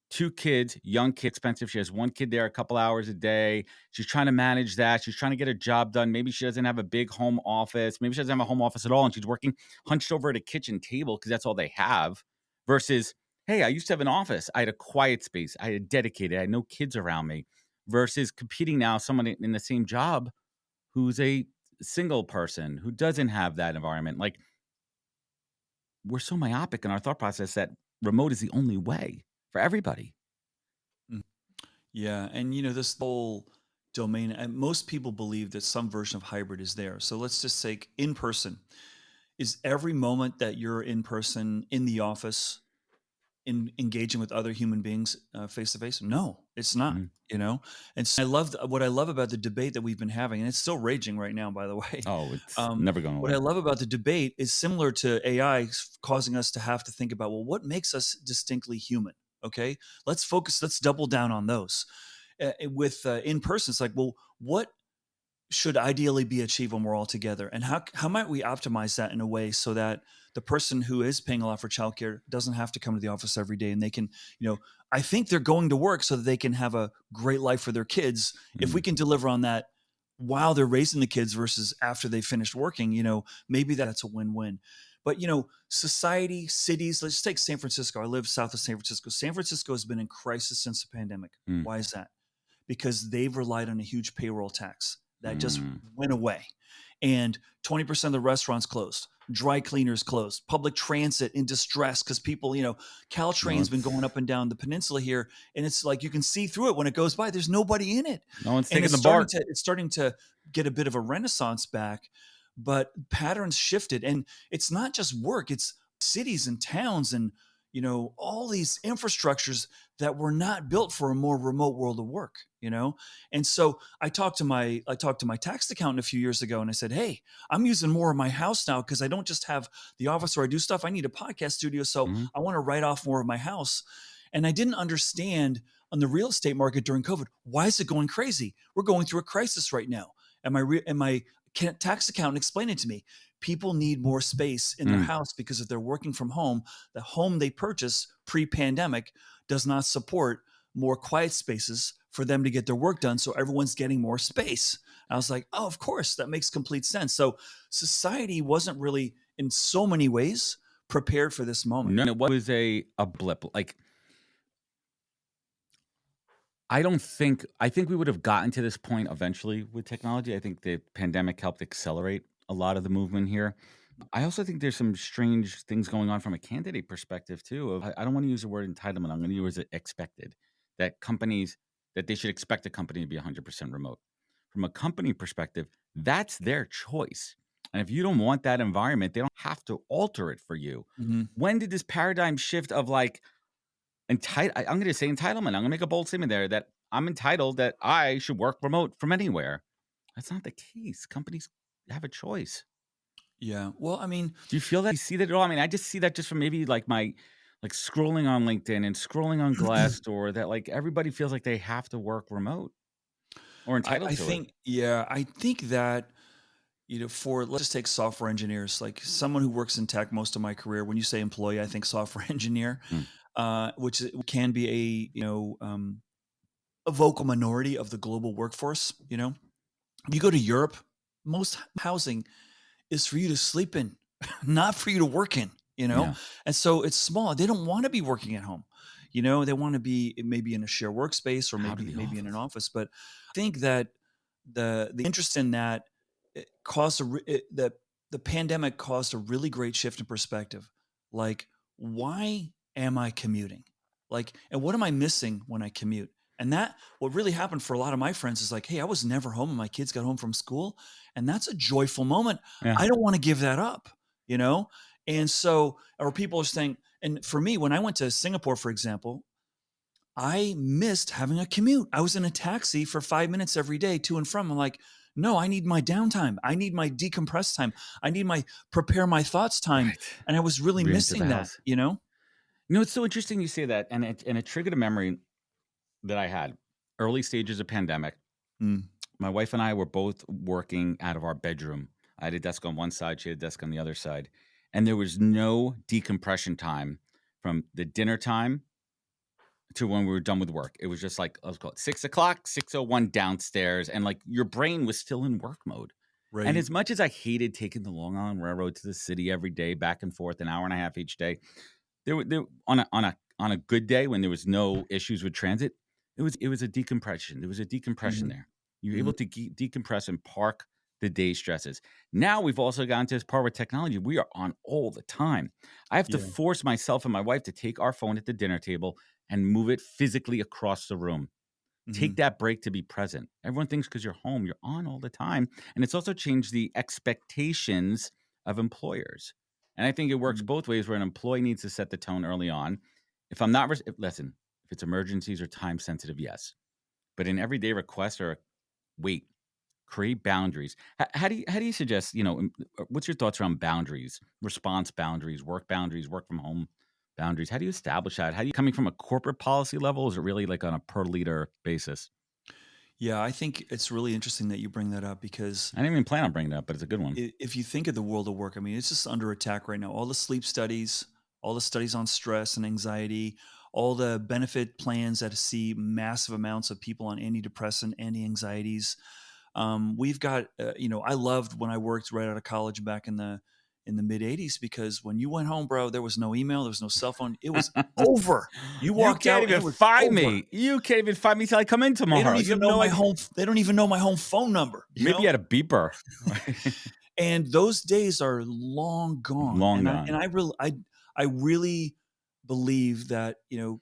2 kids, young kid, expensive. She has 1 kid there a couple hours a day. She's trying to manage that. She's trying to get her job done. Maybe she doesn't have a big home office. Maybe she doesn't have a home office at all. And she's working hunched over at a kitchen table because that's all they have. Versus, hey, I used to have an office. I had a quiet space. I had dedicated. I had no kids around me. Versus competing now, someone in the same job who's a single person who doesn't have that environment. Like, we're so myopic in our thought process that remote is the only way for everybody. Yeah, and this whole domain, and most people believe that some version of hybrid is there. So let's just say in person. Is every moment that you're in person in the office in engaging with other human beings face to face? No, it's not. And so what I love about the debate that we've been having, and it's still raging right now, by the way. Oh, it's never going What away. I love about the debate is similar to AI causing us to have to think about, well, what makes us distinctly human? Okay, let's double down on those. With in person, it's like, well, what should ideally be achieved when we're all together, and how might we optimize that in a way so that the person who is paying a lot for childcare doesn't have to come to the office every day, and they can, I think they're going to work so that they can have a great life for their kids. If we can deliver on that while they're raising the kids versus after they finished working, maybe that's a win-win. But society, cities, let's take San Francisco. I live south of San Francisco. San Francisco has been in crisis since the pandemic. Why is that? Because they've relied on a huge payroll tax that just went away. And 20% of the restaurants closed, dry cleaners closed, public transit in distress because people, Caltrain's been going up and down the peninsula here, and it's like you can see through it when it goes by. There's nobody in it. No one's And taking the BART. it's starting to get a bit of a renaissance back, but patterns shifted. And it's not just work, it's cities and towns and all these infrastructures that were not built for a more remote world of work, And so I talked to my tax accountant a few years ago, and I said, hey, I'm using more of my house now because I don't just have the office where I do stuff. I need a podcast studio. So I want to write off more of my house. And I didn't understand on the real estate market during COVID, why is it going crazy? We're going through a crisis right now. And my tax accountant explained it to me. People need more space in their house because if they're working from home, the home they purchase pre-pandemic does not support more quiet spaces for them to get their work done. So everyone's getting more space. I was like, oh, of course, that makes complete sense. So society wasn't really, in so many ways, prepared for this moment. No, it was a blip. Like, I think we would have gotten to this point eventually with technology. I think the pandemic helped accelerate a lot of the movement here. I also think there's some strange things going on from a candidate perspective too. I don't want to use the word entitlement. I'm going to use it expected. That they should expect a company to be 100% remote. From a company perspective, that's their choice. And if you don't want that environment, they don't have to alter it for you. When did this paradigm shift of like, I'm going to say entitlement. I'm going to make a bold statement there that I'm entitled that I should work remote from anywhere. That's not the case. Companies have a choice. Yeah. Well, I mean, do you feel that? You see that at all? I mean, I just see that just from maybe like my scrolling on LinkedIn and scrolling on Glassdoor that like everybody feels like they have to work remote. or entitled I to it. think, yeah, I think that, for let's just take software engineers, like someone who works in tech most of my career. When you say employee, I think software engineer, Mm. can be a vocal minority of the global workforce. You go to Europe, most housing is for you to sleep in, not for you to work in, Yeah. And so it's small. They don't want to be working at home. They want to be maybe in a shared workspace or Out of maybe the maybe in an office. office. But I think that the interest in that caused the pandemic caused a really great shift in perspective. Like, why am I commuting? Like, and what am I missing when I commute? And that what really happened for a lot of my friends is like, hey, I was never home when my kids got home from school. And that's a joyful moment. Yeah. I don't want to give that up, you know? And so, or people are saying, and for me, when I went to Singapore, for example, I missed having a commute. I was in a taxi for 5 minutes every day to and from. I'm like, no, I need my downtime. I need my decompress time. I need my prepare my thoughts time. Right. And I was really Re-enter the missing that, house. It's so interesting you say that, and it triggered a memory that I had. Early stages of pandemic. Mm, My wife and I were both working out of our bedroom. I had a desk on one side, she had a desk on the other side. And there was no decompression time from the dinner time to when we were done with work. It was just like, let's call it 6:00, 6:01 downstairs. And like your brain was still in work mode. And right. as much as I hated taking the Long Island Railroad to the city every day, back and forth, an hour and a half each day, there on a good day when there was no issues with transit, it was a decompression. There was a decompression Mhm, there. You were mhm, able to decompress and park the day stresses. Now we've also gotten to this part with technology. We are on all the time. I have to yeah. force myself and my wife to take our phone at the dinner table and move it physically across the room. Take Mhm, that break to be present. Everyone thinks because you're home, you're on all the time. And it's also changed the expectations of employers. And I think it works mhm, both ways where an employee needs to set the tone early on. If I'm not, listen, if it's emergencies or time sensitive, yes. But in everyday requests or wait, create boundaries. How do you suggest, what's your thoughts around boundaries, response boundaries, work from home boundaries? How do you establish that? How do you coming from a corporate policy level? Or is it really like on a per leader basis? Yeah, I think it's really interesting that you bring that up because I didn't even plan on bringing that up, but it's a good one. if you think of the world of work, I mean, it's just under attack right now. All the sleep studies, all the studies on stress and anxiety, all the benefit plans that see massive amounts of people on antidepressant, anti-anxieties. We've got, I loved when I worked right out of college back in the mid '80s because when you went home, bro, there was no email, there was no cell phone. It was over. You You walked can't out and even it was find over. me. You can't even find me till I come in tomorrow. You have no idea. They don't even know my home phone number, Maybe you had a beeper. Right? And those days are long gone. Long And gone. I really believe that,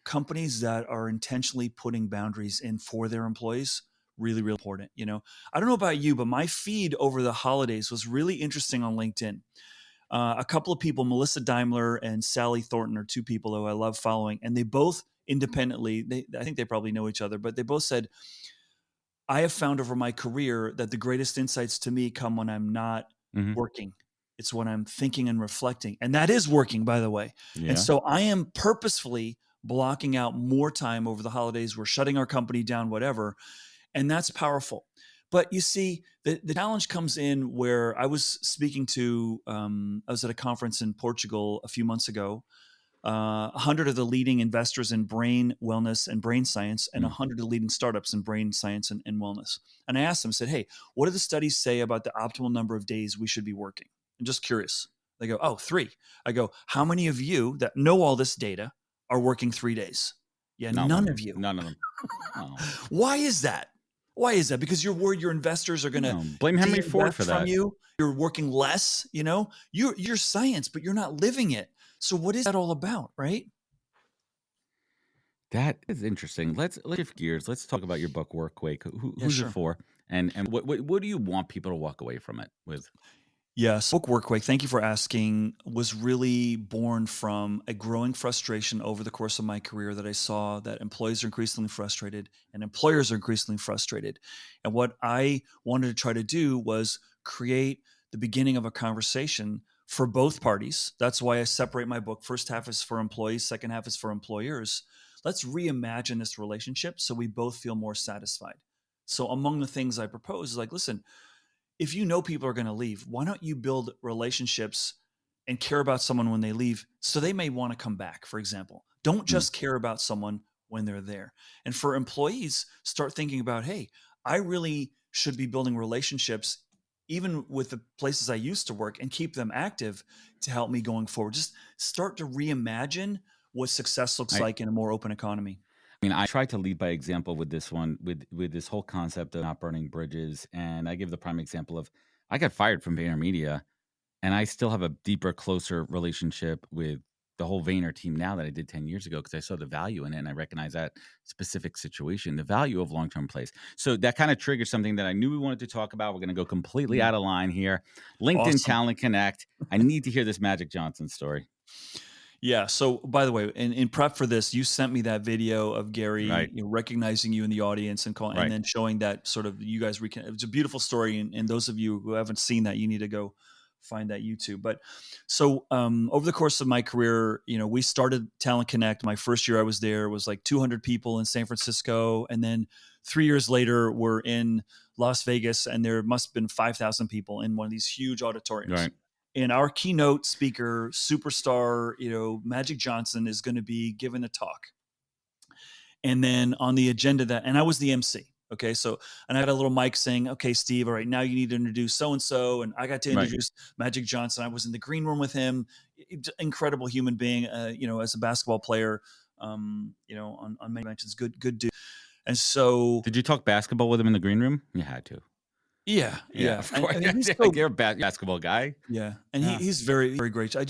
companies that are intentionally putting boundaries in for their employees really, really important. I don't know about you, but my feed over the holidays was really interesting on LinkedIn. A couple of people, Melissa Daimler and Sally Thornton, are two people who I love following, and they both independently, I think they probably know each other, but they both said, I have found over my career that the greatest insights to me come when I'm not Hmm. working. It's when I'm thinking and reflecting. And that is working, by the way. And Yeah. so I am purposefully blocking out more time over the holidays. We're shutting our company down, whatever. And that's powerful. But you see, the challenge comes in where I was speaking to, I was at a conference in Portugal a few months ago, 100 of the leading investors in brain wellness and brain science, and Mm. 100 of the leading startups in brain science and wellness. And I asked them, said, hey, what do the studies say about the optimal number of days we should be working? I'm just curious. They go, oh, 3. I go, how many of you that know all this data are working 3 days? Yeah, Not one none of of them. you. None of them. Oh. Why is that? Why is that? Because you're worried your investors are going to No. Blame Henry Ford de-invest for from that. you. You're working less, you're science, but you're not living it. So what is that all about, right? That is interesting. Let's shift gears. Let's talk about your book, Work Quake. Yeah, Who's it sure. for? And what do you want people to walk away from it with? Yes, book Workquake, thank you for asking, was really born from a growing frustration over the course of my career that I saw that employees are increasingly frustrated and employers are increasingly frustrated. And what I wanted to try to do was create the beginning of a conversation for both parties. That's why I separate my book. First half is for employees, second half is for employers. Let's reimagine this relationship so we both feel more satisfied. So among the things I propose is like, listen, if you know people are going to leave, why don't you build relationships and care about someone when they leave so they may want to come back, for example. Don't Mm. just care about someone when they're there. And for employees, start thinking about, hey, I really should be building relationships even with the places I used to work and keep them active to help me going forward. Just start to reimagine what success looks I, like in a more open economy. I mean, I try to lead by example with this one, with this whole concept of not burning bridges. And I give the prime example of I got fired from VaynerMedia, and I still have a deeper, closer relationship with the whole Vayner team now that I did 10 years ago because I saw the value in it and I recognize that specific situation, the value of long-term plays. So that kind of triggers something that I knew we wanted to talk about. We're going to go completely out of line here. LinkedIn Awesome. Talent Connect. I need to hear this Magic Johnson story. Yeah. So, by the way, in prep for this, you sent me that video of Gary Right. recognizing you in the audience and calling, Right. and then showing that sort of you guys. It's a beautiful story, and those of you who haven't seen that, you need to go find that YouTube. But so over the course of my career, we started Talent Connect. My first year I was there was like 200 people in San Francisco, and then 3 years later we're in Las Vegas, and there must have been 5,000 people in one of these huge auditoriums. Right. And our keynote speaker, superstar, Magic Johnson is going to be giving a talk. And then on the agenda and I was the MC. Okay. So, and I had a little mic saying, okay, Steve, all right, now you need to introduce so-and-so. And I got to introduce Magic Johnson. I was in the green room with him, incredible human being, as a basketball player, on many dimensions, good dude. And so. Did you talk basketball with him in the green room? You had to. Yeah. Of course. And he's You're a basketball guy. Yeah. And he's very, very great. I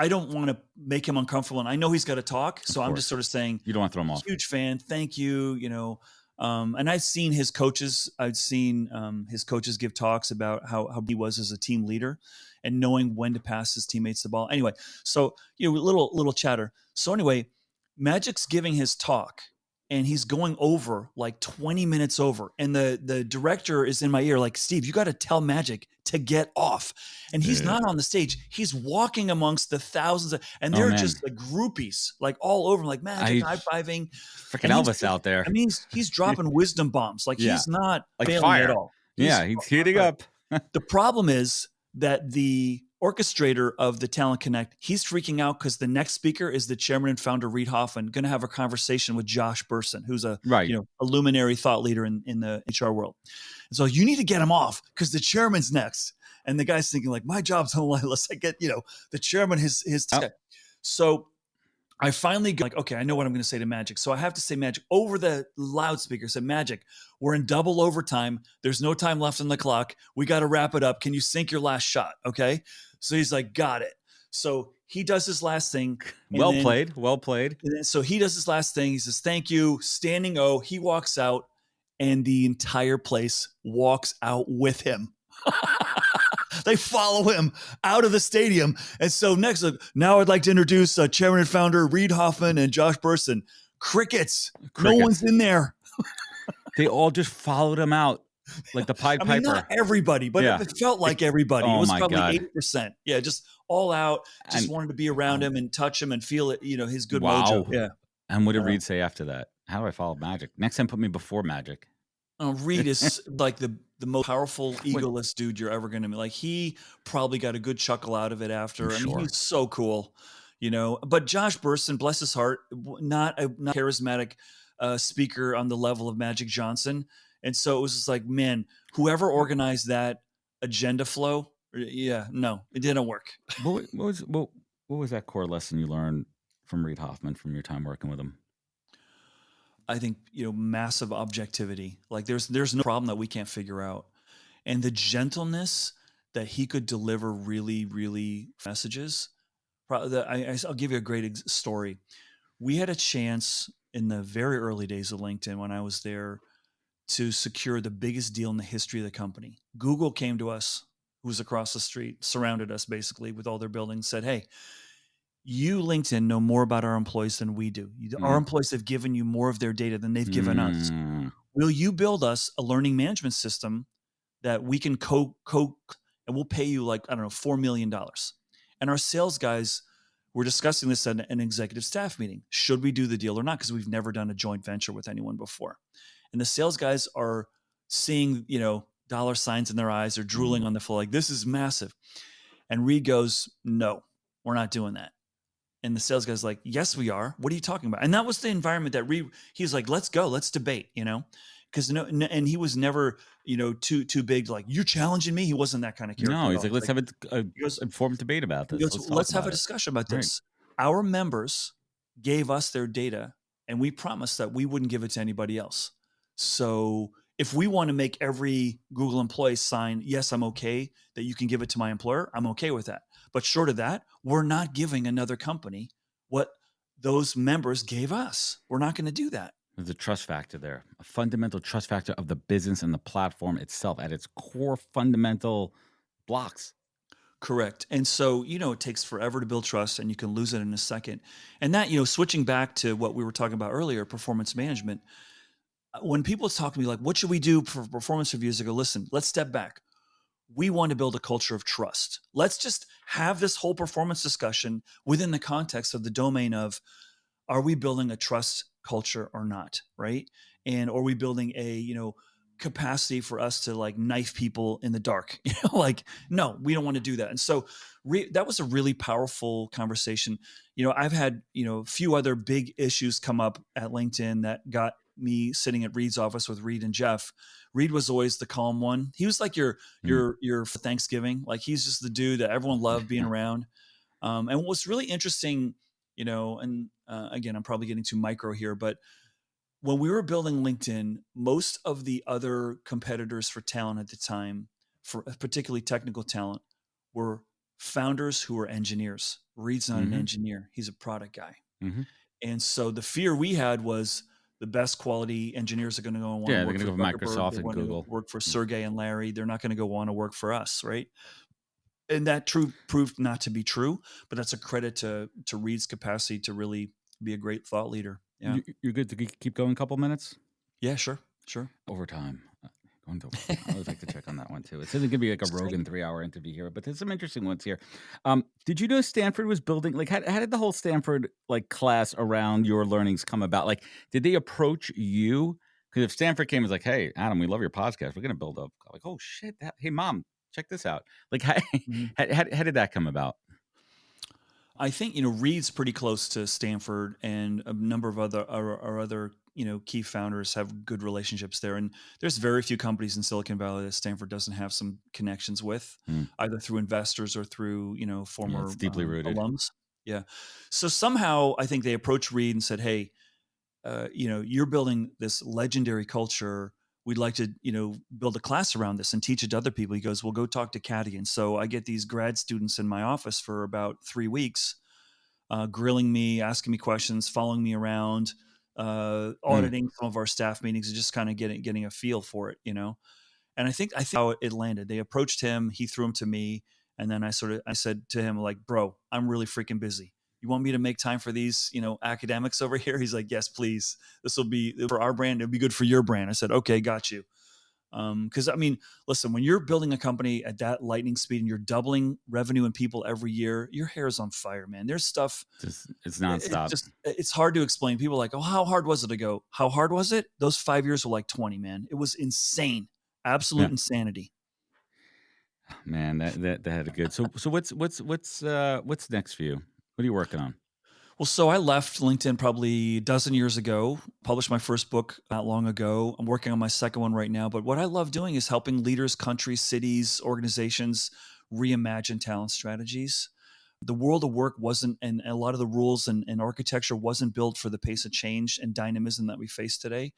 don't want to make him uncomfortable. And I know he's got to talk. So I'm just sort of saying, you don't want to throw him off. Huge fan. Thank you. And I've seen his coaches. I've seen his coaches give talks about how he was as a team leader and knowing when to pass his teammates the ball. Anyway, so, little chatter. So anyway, Magic's giving his talk. And he's going over like 20 minutes over. And the director is in my ear like, Steve, you got to tell Magic to get off. And he's not on the stage. He's walking amongst the thousands and they're just like groupies, like all over him, like Magic high-fiving. Freaking Elvis out there. I mean, he's dropping wisdom bombs. Like he's not like failing fire at all. He's heating up. The problem is that the orchestrator of the Talent Connect, he's freaking out because the next speaker is the chairman and founder, Reid Hoffman, going to have a conversation with Josh Bersin, who's a luminary thought leader in the HR world. And so you need to get him off because the chairman's next. And the guy's thinking like, my job's on the line unless I get, the chairman, his. So I finally go like, okay, I know what I'm going to say to Magic. So I have to say Magic over the loudspeaker. Said, Magic, we're in double overtime. There's no time left on the clock. We got to wrap it up. Can you sink your last shot? Okay. So he's like, got it. So he does his last thing. Well played. And then, so he does his last thing. He says, thank you. Standing O. He walks out and the entire place walks out with him. They follow him out of the stadium. And so now I'd like to introduce chairman and founder Reid Hoffman and Josh Bersin. Crickets. No one's in there. They all just followed him out like the Pied Piper. Not everybody, but it felt like everybody. It was probably 80%. Yeah, just all out. Just wanted to be around him and touch him and feel it, his good mojo. Yeah. And what did Reid say after that? How do I follow Magic? Next time, put me before Magic. Reid is like the most powerful, egoless dude you're ever going to meet. Like he probably got a good chuckle out of it after. I mean, he's so cool, But Josh Bersin, bless his heart, not charismatic speaker on the level of Magic Johnson. And so it was just like, man, whoever organized that agenda flow, no, it didn't work. What was that core lesson you learned from Reid Hoffman from your time working with him? I think, massive objectivity. Like there's no problem that we can't figure out. And the gentleness that he could deliver really, really messages. I'll give you a great story. We had a chance in the very early days of LinkedIn when I was there to secure the biggest deal in the history of the company. Google came to us, who was across the street, surrounded us basically with all their buildings, said, hey, you, LinkedIn, know more about our employees than we do. Our employees have given you more of their data than they've given us. Will you build us a learning management system that we can and we'll pay you like, I don't know, $4 million. And our sales guys were discussing this at an executive staff meeting. Should we do the deal or not? Because we've never done a joint venture with anyone before. And the sales guys are seeing, dollar signs in their eyes. They're drooling on the floor like, this is massive. And Reed goes, no, we're not doing that. And the sales guy's like, yes, we are. What are you talking about? And that was the environment that he's like, let's go, let's debate, because and he was never, too big. Like, you're challenging me. He wasn't that kind of character. No, at he's all. like, let's have a He goes, informed debate about this. let's have a discussion about this. Our members gave us their data, and we promised that we wouldn't give it to anybody else. So if we want to make every Google employee sign, yes, I'm okay that you can give it to my employer, I'm okay with that. But short of that, we're not giving another company what those members gave us. We're not going to do that. There's a trust factor there, a fundamental trust factor of the business and the platform itself at its core fundamental blocks. Correct. And so, it takes forever to build trust, and you can lose it in a second. And that, switching back to what we were talking about earlier, performance management, when people talk to me like, what should we do for performance reviews? I go, listen, let's step back. We want to build a culture of trust. Let's just have this whole performance discussion within the context of the domain of, are we building a trust culture or not? Right. And are we building a, capacity for us to like knife people in the dark? Like, no, we don't want to do that. And so that was a really powerful conversation. I've had, a few other big issues come up at LinkedIn that got me sitting at Reed's office with Reed and Jeff. Reed was always the calm one. He was like your Thanksgiving. Like, he's just the dude that everyone loved being around. And what's really interesting, and again, I'm probably getting too micro here, but when we were building LinkedIn, most of the other competitors for talent at the time, for particularly technical talent, were founders who were engineers. Reed's not an engineer. He's a product guy. And so the fear we had was the best quality engineers are going to go and want to work they're going to go for Microsoft and Google. Work for Sergey and Larry. They're not going to go want to work for us, right? And that proved not to be true, but that's a credit to Reed's capacity to really be a great thought leader. Yeah. You're good to keep going a couple minutes? Yeah, sure. Overtime. Going to overtime. I always like to check on that one too. It isn't going to be like a Rogan 3-hour interview here, but there's some interesting ones here. Did you know Stanford was building, like, how did the whole Stanford like class around your learnings come about? Like, did they approach you? Because if Stanford came and was like, hey, Adam, we love your podcast, we're going to build up, like, oh shit, hey mom, check this out. Like, how did that come about? I think, Reed's pretty close to Stanford, and a number of other key founders have good relationships there. And there's very few companies in Silicon Valley that Stanford doesn't have some connections with, either through investors or through, former it's deeply rooted alums. Yeah. So somehow I think they approached Reed and said, hey, you're building this legendary culture. We'd like to, build a class around this and teach it to other people. He goes, well, go talk to Cadigan. So I get these grad students in my office for about 3 weeks, grilling me, asking me questions, following me around, auditing some of our staff meetings, and just kind of getting a feel for it, And I think how it landed. They approached him, he threw him to me, and then I said to him, like, bro, I'm really freaking busy. You want me to make time for these, academics over here? He's like, yes, please. This will be for our brand. It'll be good for your brand. I said, okay, got you. Because listen, when you're building a company at that lightning speed and you're doubling revenue and people every year, your hair is on fire, man. There's stuff. It's nonstop. It's hard to explain. People are like, oh, how hard was it to go? How hard was it? Those 5 years were like 20, man. It was insane. Absolute insanity. Man, that had a good. So what's next for you? What are you working on? Well, so I left LinkedIn probably a dozen years ago, published my first book not long ago. I'm working on my second one right now. But what I love doing is helping leaders, countries, cities, organizations reimagine talent strategies. The world of work wasn't, and a lot of the rules and architecture wasn't built for the pace of change and dynamism that we face today.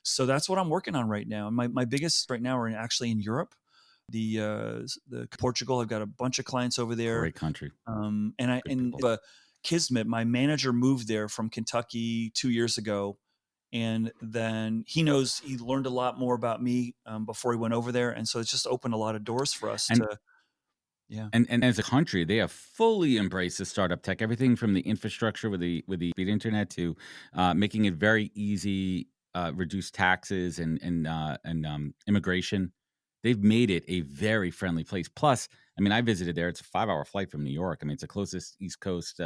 So that's what I'm working on right now. My biggest right now are actually in Europe. The Portugal. I've got a bunch of clients over there. Great country. Kismet, my manager, moved there from Kentucky 2 years ago, and then he learned a lot more about me before he went over there, and so it's just opened a lot of doors for us. And as a country, they have fully embraced the startup tech. Everything from the infrastructure with the internet to making it very easy, reduce taxes and immigration. They've made it a very friendly place. Plus, I visited there. It's a 5-hour flight from New York. It's the closest East Coast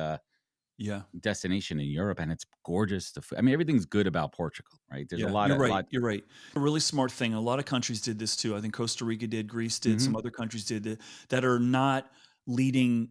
Yeah. destination in Europe, and it's gorgeous. I mean, everything's good about Portugal, right? There's a Yeah, lot you're of right. You're right. A really smart thing. A lot of countries did this too. I think Costa Rica did, Greece did, hmm some other countries did that are not leading,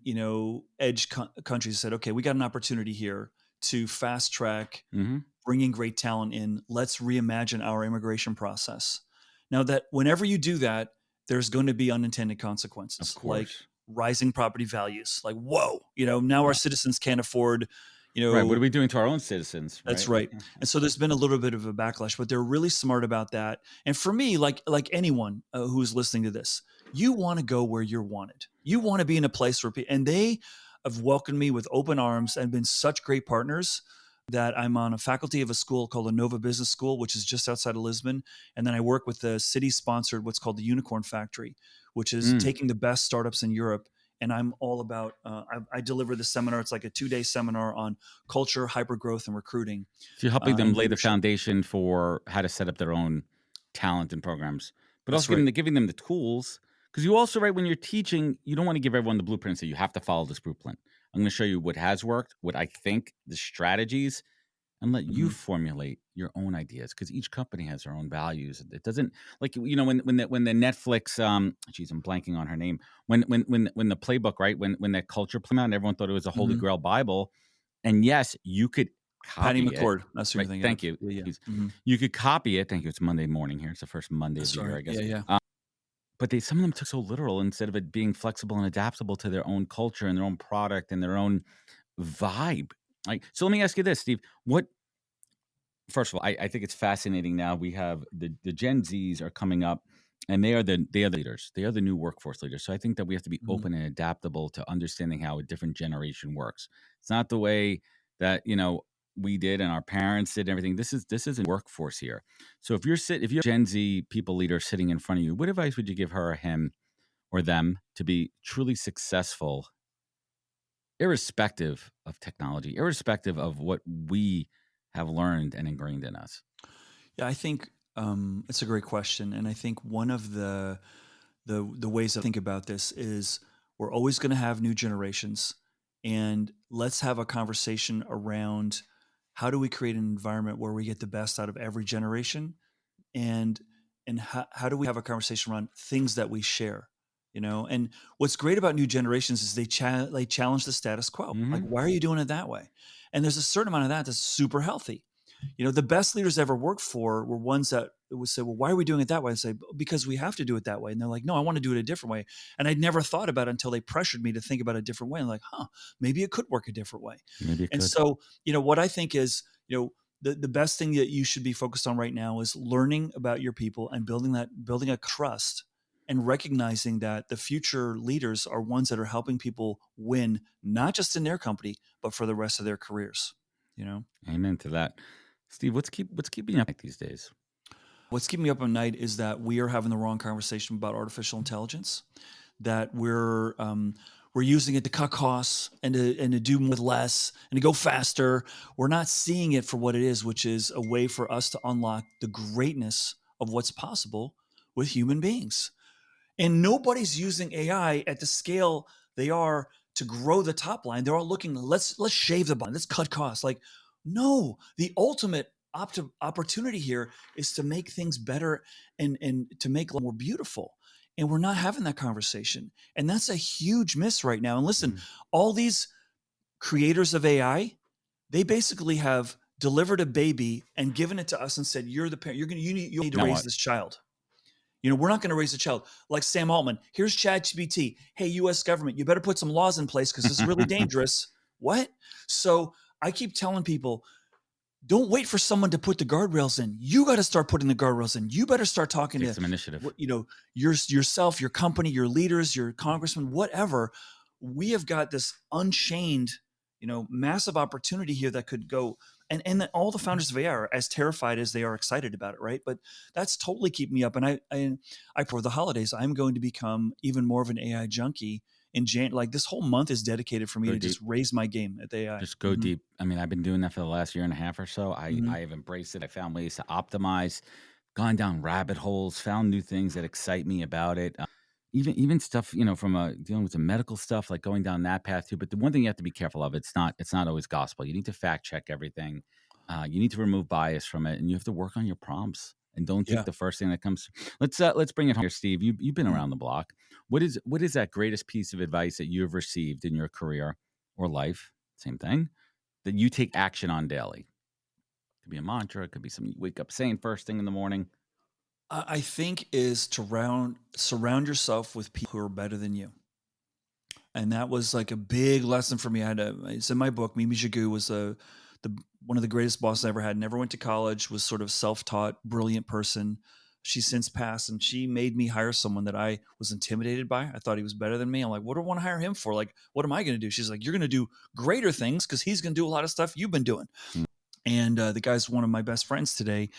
edge countries said, okay, we got an opportunity here to fast track hmm bringing great talent in. Let's reimagine our immigration process. Now that whenever you do that, there's going to be unintended Of consequences like course. rising property values. Like, whoa, now our citizens can't afford, you Right. What are know, we doing to our own citizens, that's right? right. And so there's been a little bit of a backlash, but they're really smart about that. And for me, like anyone who's listening to this, you want to go where you're wanted. You want to be in a place where and they have welcomed me with open arms and been such great partners that I'm on a faculty of a school called the Nova Business School, which is just outside of Lisbon. And then I work with the city-sponsored what's called the Unicorn Factory, which is Mm. taking the best startups in Europe. And I'm all about, I deliver the seminar. It's like a 2-day seminar on culture, hypergrowth, and recruiting So you're helping them and lay the leadership. foundation for how to set up their own talent and programs, but also That's right. giving them the tools. Because you also, right, when you're teaching, you don't want to give everyone the blueprint. So you have to follow this blueprint. I'm going to show you what has worked, what I think, the strategies, and let you Mhm. formulate your own ideas. Because each company has their own values. It doesn't like when the Netflix geez, I'm blanking on her name. When the playbook, right, when that culture came out, and everyone thought it was a holy Mhm. grail Bible, and yes, you could Patty copy it. McCord. That's who you're Right. thinking Thank of. you. Yeah, yeah. He's- Mhm. You could copy it. Thank you. It's Monday morning here. It's the first Monday of That's the year, right. I guess. Yeah, yeah. But some of them took so literal instead of it being flexible and adaptable to their own culture and their own product and their own vibe. Like, so let me ask you this, Steve. First of all, I think it's fascinating now. We have the Gen Zs are coming up, and they are the leaders. They are the new workforce leaders. So I think that we have to be Mhm. open and adaptable to understanding how a different generation works. It's not the way that we did and our parents did and everything. This is a workforce here. So if you're a Gen Z people leader sitting in front of you, what advice would you give her or him or them to be truly successful, irrespective of technology, irrespective of what we have learned and ingrained in us? Yeah, I think it's a great question, and I think one of the ways I think about this is we're always going to have new generations, and let's have a conversation around how do we create an environment where we get the best out of every generation, and how do we have a conversation around things that we share, and what's great about new generations is they challenge the status quo, like, hmm why are you doing it that way? And there's a certain amount of that that's super healthy. The best leaders I ever worked for were ones that would say, well, why are we doing it that way? I say, because we have to do it that way. And they're like, no, I want to do it a different way. And I'd never thought about it until they pressured me to think about it a different way. I'm like, maybe it could work a different way. Maybe it And could. so, what I think is, the best thing that you should be focused on right now is learning about your people and building a trust and recognizing that the future leaders are ones that are helping people win, not just in their company, but for the rest of their careers, Amen to that. Steve, what's keeping you up these days? What's keeping me up at night is that we are having the wrong conversation about artificial intelligence. That we're using it to cut costs and to do more with less and to go faster. We're not seeing it for what it is, which is a way for us to unlock the greatness of what's possible with human beings. And nobody's using AI at the scale they are to grow the top line. They're all looking, let's shave the bottom, let's cut costs. Like, no, the ultimate opportunity here is to make things better and to make life more beautiful. And we're not having that conversation. And that's a huge miss right now. And listen, Mhm. all these creators of AI, they basically have delivered a baby and given it to us and said, you're the parent, you need to Now raise what? this child. We're not going to raise a child. Like Sam Altman, here's ChatGPT. Hey, US government, you better put some laws in place because this is really dangerous. What? So I keep telling people, don't wait for someone to put the guardrails in. You got to start putting the guardrails in. You better start talking Take to some initiative. yourself, your company, your leaders, your congressman, whatever. We have got this unchained, massive opportunity here that could go. And all the founders of AI are as terrified as they are excited about it, right? But that's totally keeping me up. And I for the holidays, I'm going to become even more of an AI junkie. Like this whole month is dedicated for me Go to just deep. raise my game at the AI. Just go Mhm. deep. I mean, I've been doing that for the last year and a half or so. Mhm. I have embraced it. I found ways to optimize, gone down rabbit holes, found new things that excite me about it. even stuff, from dealing with the medical stuff, like going down that path too. But the one thing you have to be careful of, it's not always gospel. You need to fact check everything. You need to remove bias from it, and you have to work on your prompts. And don't take Yeah. the first thing that comes. Let's bring it home here, Steve. You've been around the block. What is that greatest piece of advice that you've received in your career or life? Same thing, that you take action on daily. It could be a mantra. It could be something you wake up saying first thing in the morning. I think is to surround yourself with people who are better than you. And that was like a big lesson for me. It's in my book. Mimi Jagu was one of the greatest bosses I ever had. Never went to college, was sort of self-taught, brilliant person. She's since passed, and she made me hire someone that I was intimidated by. I thought he was better than me. I'm like, what do I want to hire him for? Like, what am I going to do? She's like, you're going to do greater things because he's going to do a lot of stuff you've been doing. And the guy's one of my best friends today,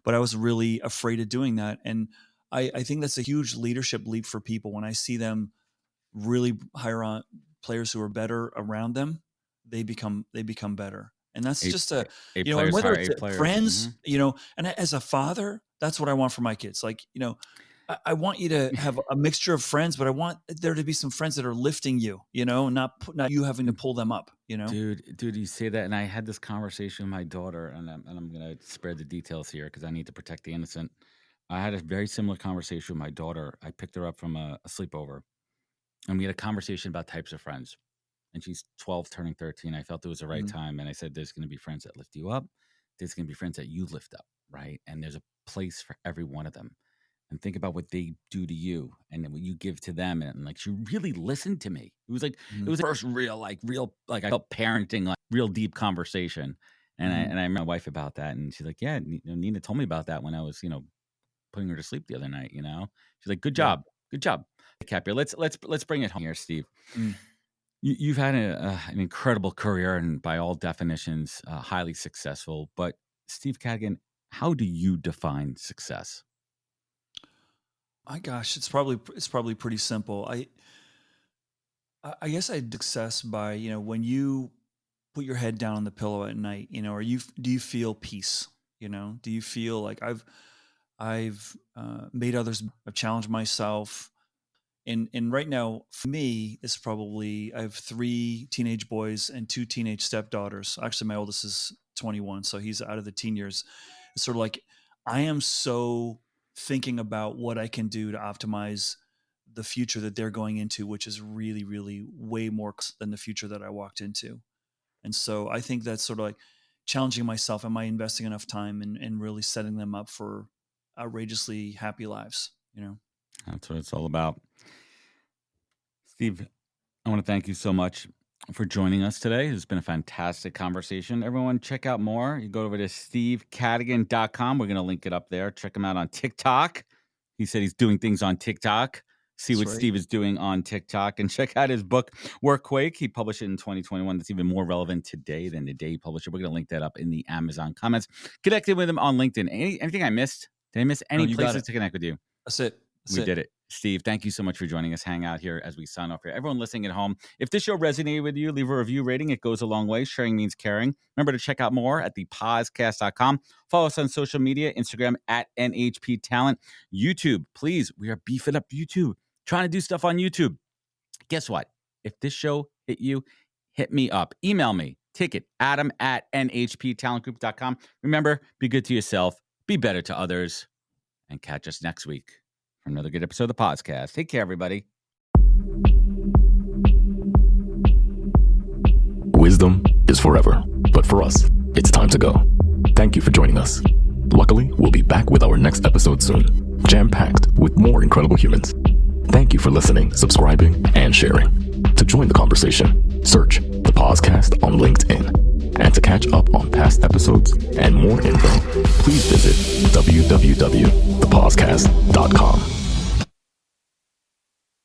but I was really afraid of doing that. And I think that's a huge leadership leap for people. When I see them really hire on players who are better around them, they become better. And that's just and whether it's friends, and as a father, that's what I want for my kids. Like, I want you to have a mixture of friends, but I want there to be some friends that are lifting you, not you having to pull them up, Dude, you say that. And I had this conversation with my daughter, and I'm going to spare the details here because I need to protect the innocent. I had a very similar conversation with my daughter. I picked her up from a sleepover, and we had a conversation about types of friends. And she's 12, turning 13. I felt it was the right time. And I said, there's going to be friends that lift you up. There's going to be friends that you lift up, right? And there's a place for every one of them. And think about what they do to you and then what you give to them. And like, she really listened to me. It was like, it was the first real, I felt parenting, like real deep conversation. And I met my wife about that. And she's like, yeah, Nina told me about that when I was, putting her to sleep the other night, She's like, good job. Good job. Cap here. Let's bring it home here, Steve. You've had an incredible career, and by all definitions, highly successful. But Steve Cadigan, how do you define success? My gosh, it's probably pretty simple. I guess I'd success by when you put your head down on the pillow at night, or do you feel peace? Do you feel like I've made others, I've challenged myself. And right now, for me, it's probably I have 3 teenage boys and 2 teenage stepdaughters. Actually, my oldest is 21, so he's out of the teen years. It's sort of like I am so thinking about what I can do to optimize the future that they're going into, which is really, really way more than the future that I walked into. And so I think that's sort of like challenging myself. Am I investing enough time and really setting them up for outrageously happy lives? That's what it's all about. Steve, I want to thank you so much for joining us today. It's been a fantastic conversation. Everyone, check out more. You go over to stevecadigan.com. We're going to link it up there. Check him out on TikTok. He said he's doing things on TikTok. See what Steve is doing on TikTok, and check out his book, Workquake. He published it in 2021. That's even more relevant today than the day he published it. We're going to link that up in the Amazon comments. Connected with him on LinkedIn. Anything I missed? Did I miss any places to connect with you? That's it. We did it. Steve, thank you so much for joining us. Hang out here as we sign off here. Everyone listening at home, if this show resonated with you, leave a review rating. It goes a long way. Sharing means caring. Remember to check out more at thepodcast.com. Follow us on social media, Instagram at NHP Talent. YouTube, please. We are beefing up YouTube. Trying to do stuff on YouTube. Guess what? If this show hit you, hit me up. Email me. Ticket, adam@nhptalentgroup.com. Remember, be good to yourself. Be better to others. And catch us next week for another good episode of the podcast. Take care, everybody. Wisdom is forever, but for us, it's time to go. Thank you for joining us. Luckily, we'll be back with our next episode soon, jam-packed with more incredible humans. Thank you for listening, subscribing, and sharing. To join the conversation, search the podcast on LinkedIn. And to catch up on past episodes and more info, please visit www.thepodcast.com.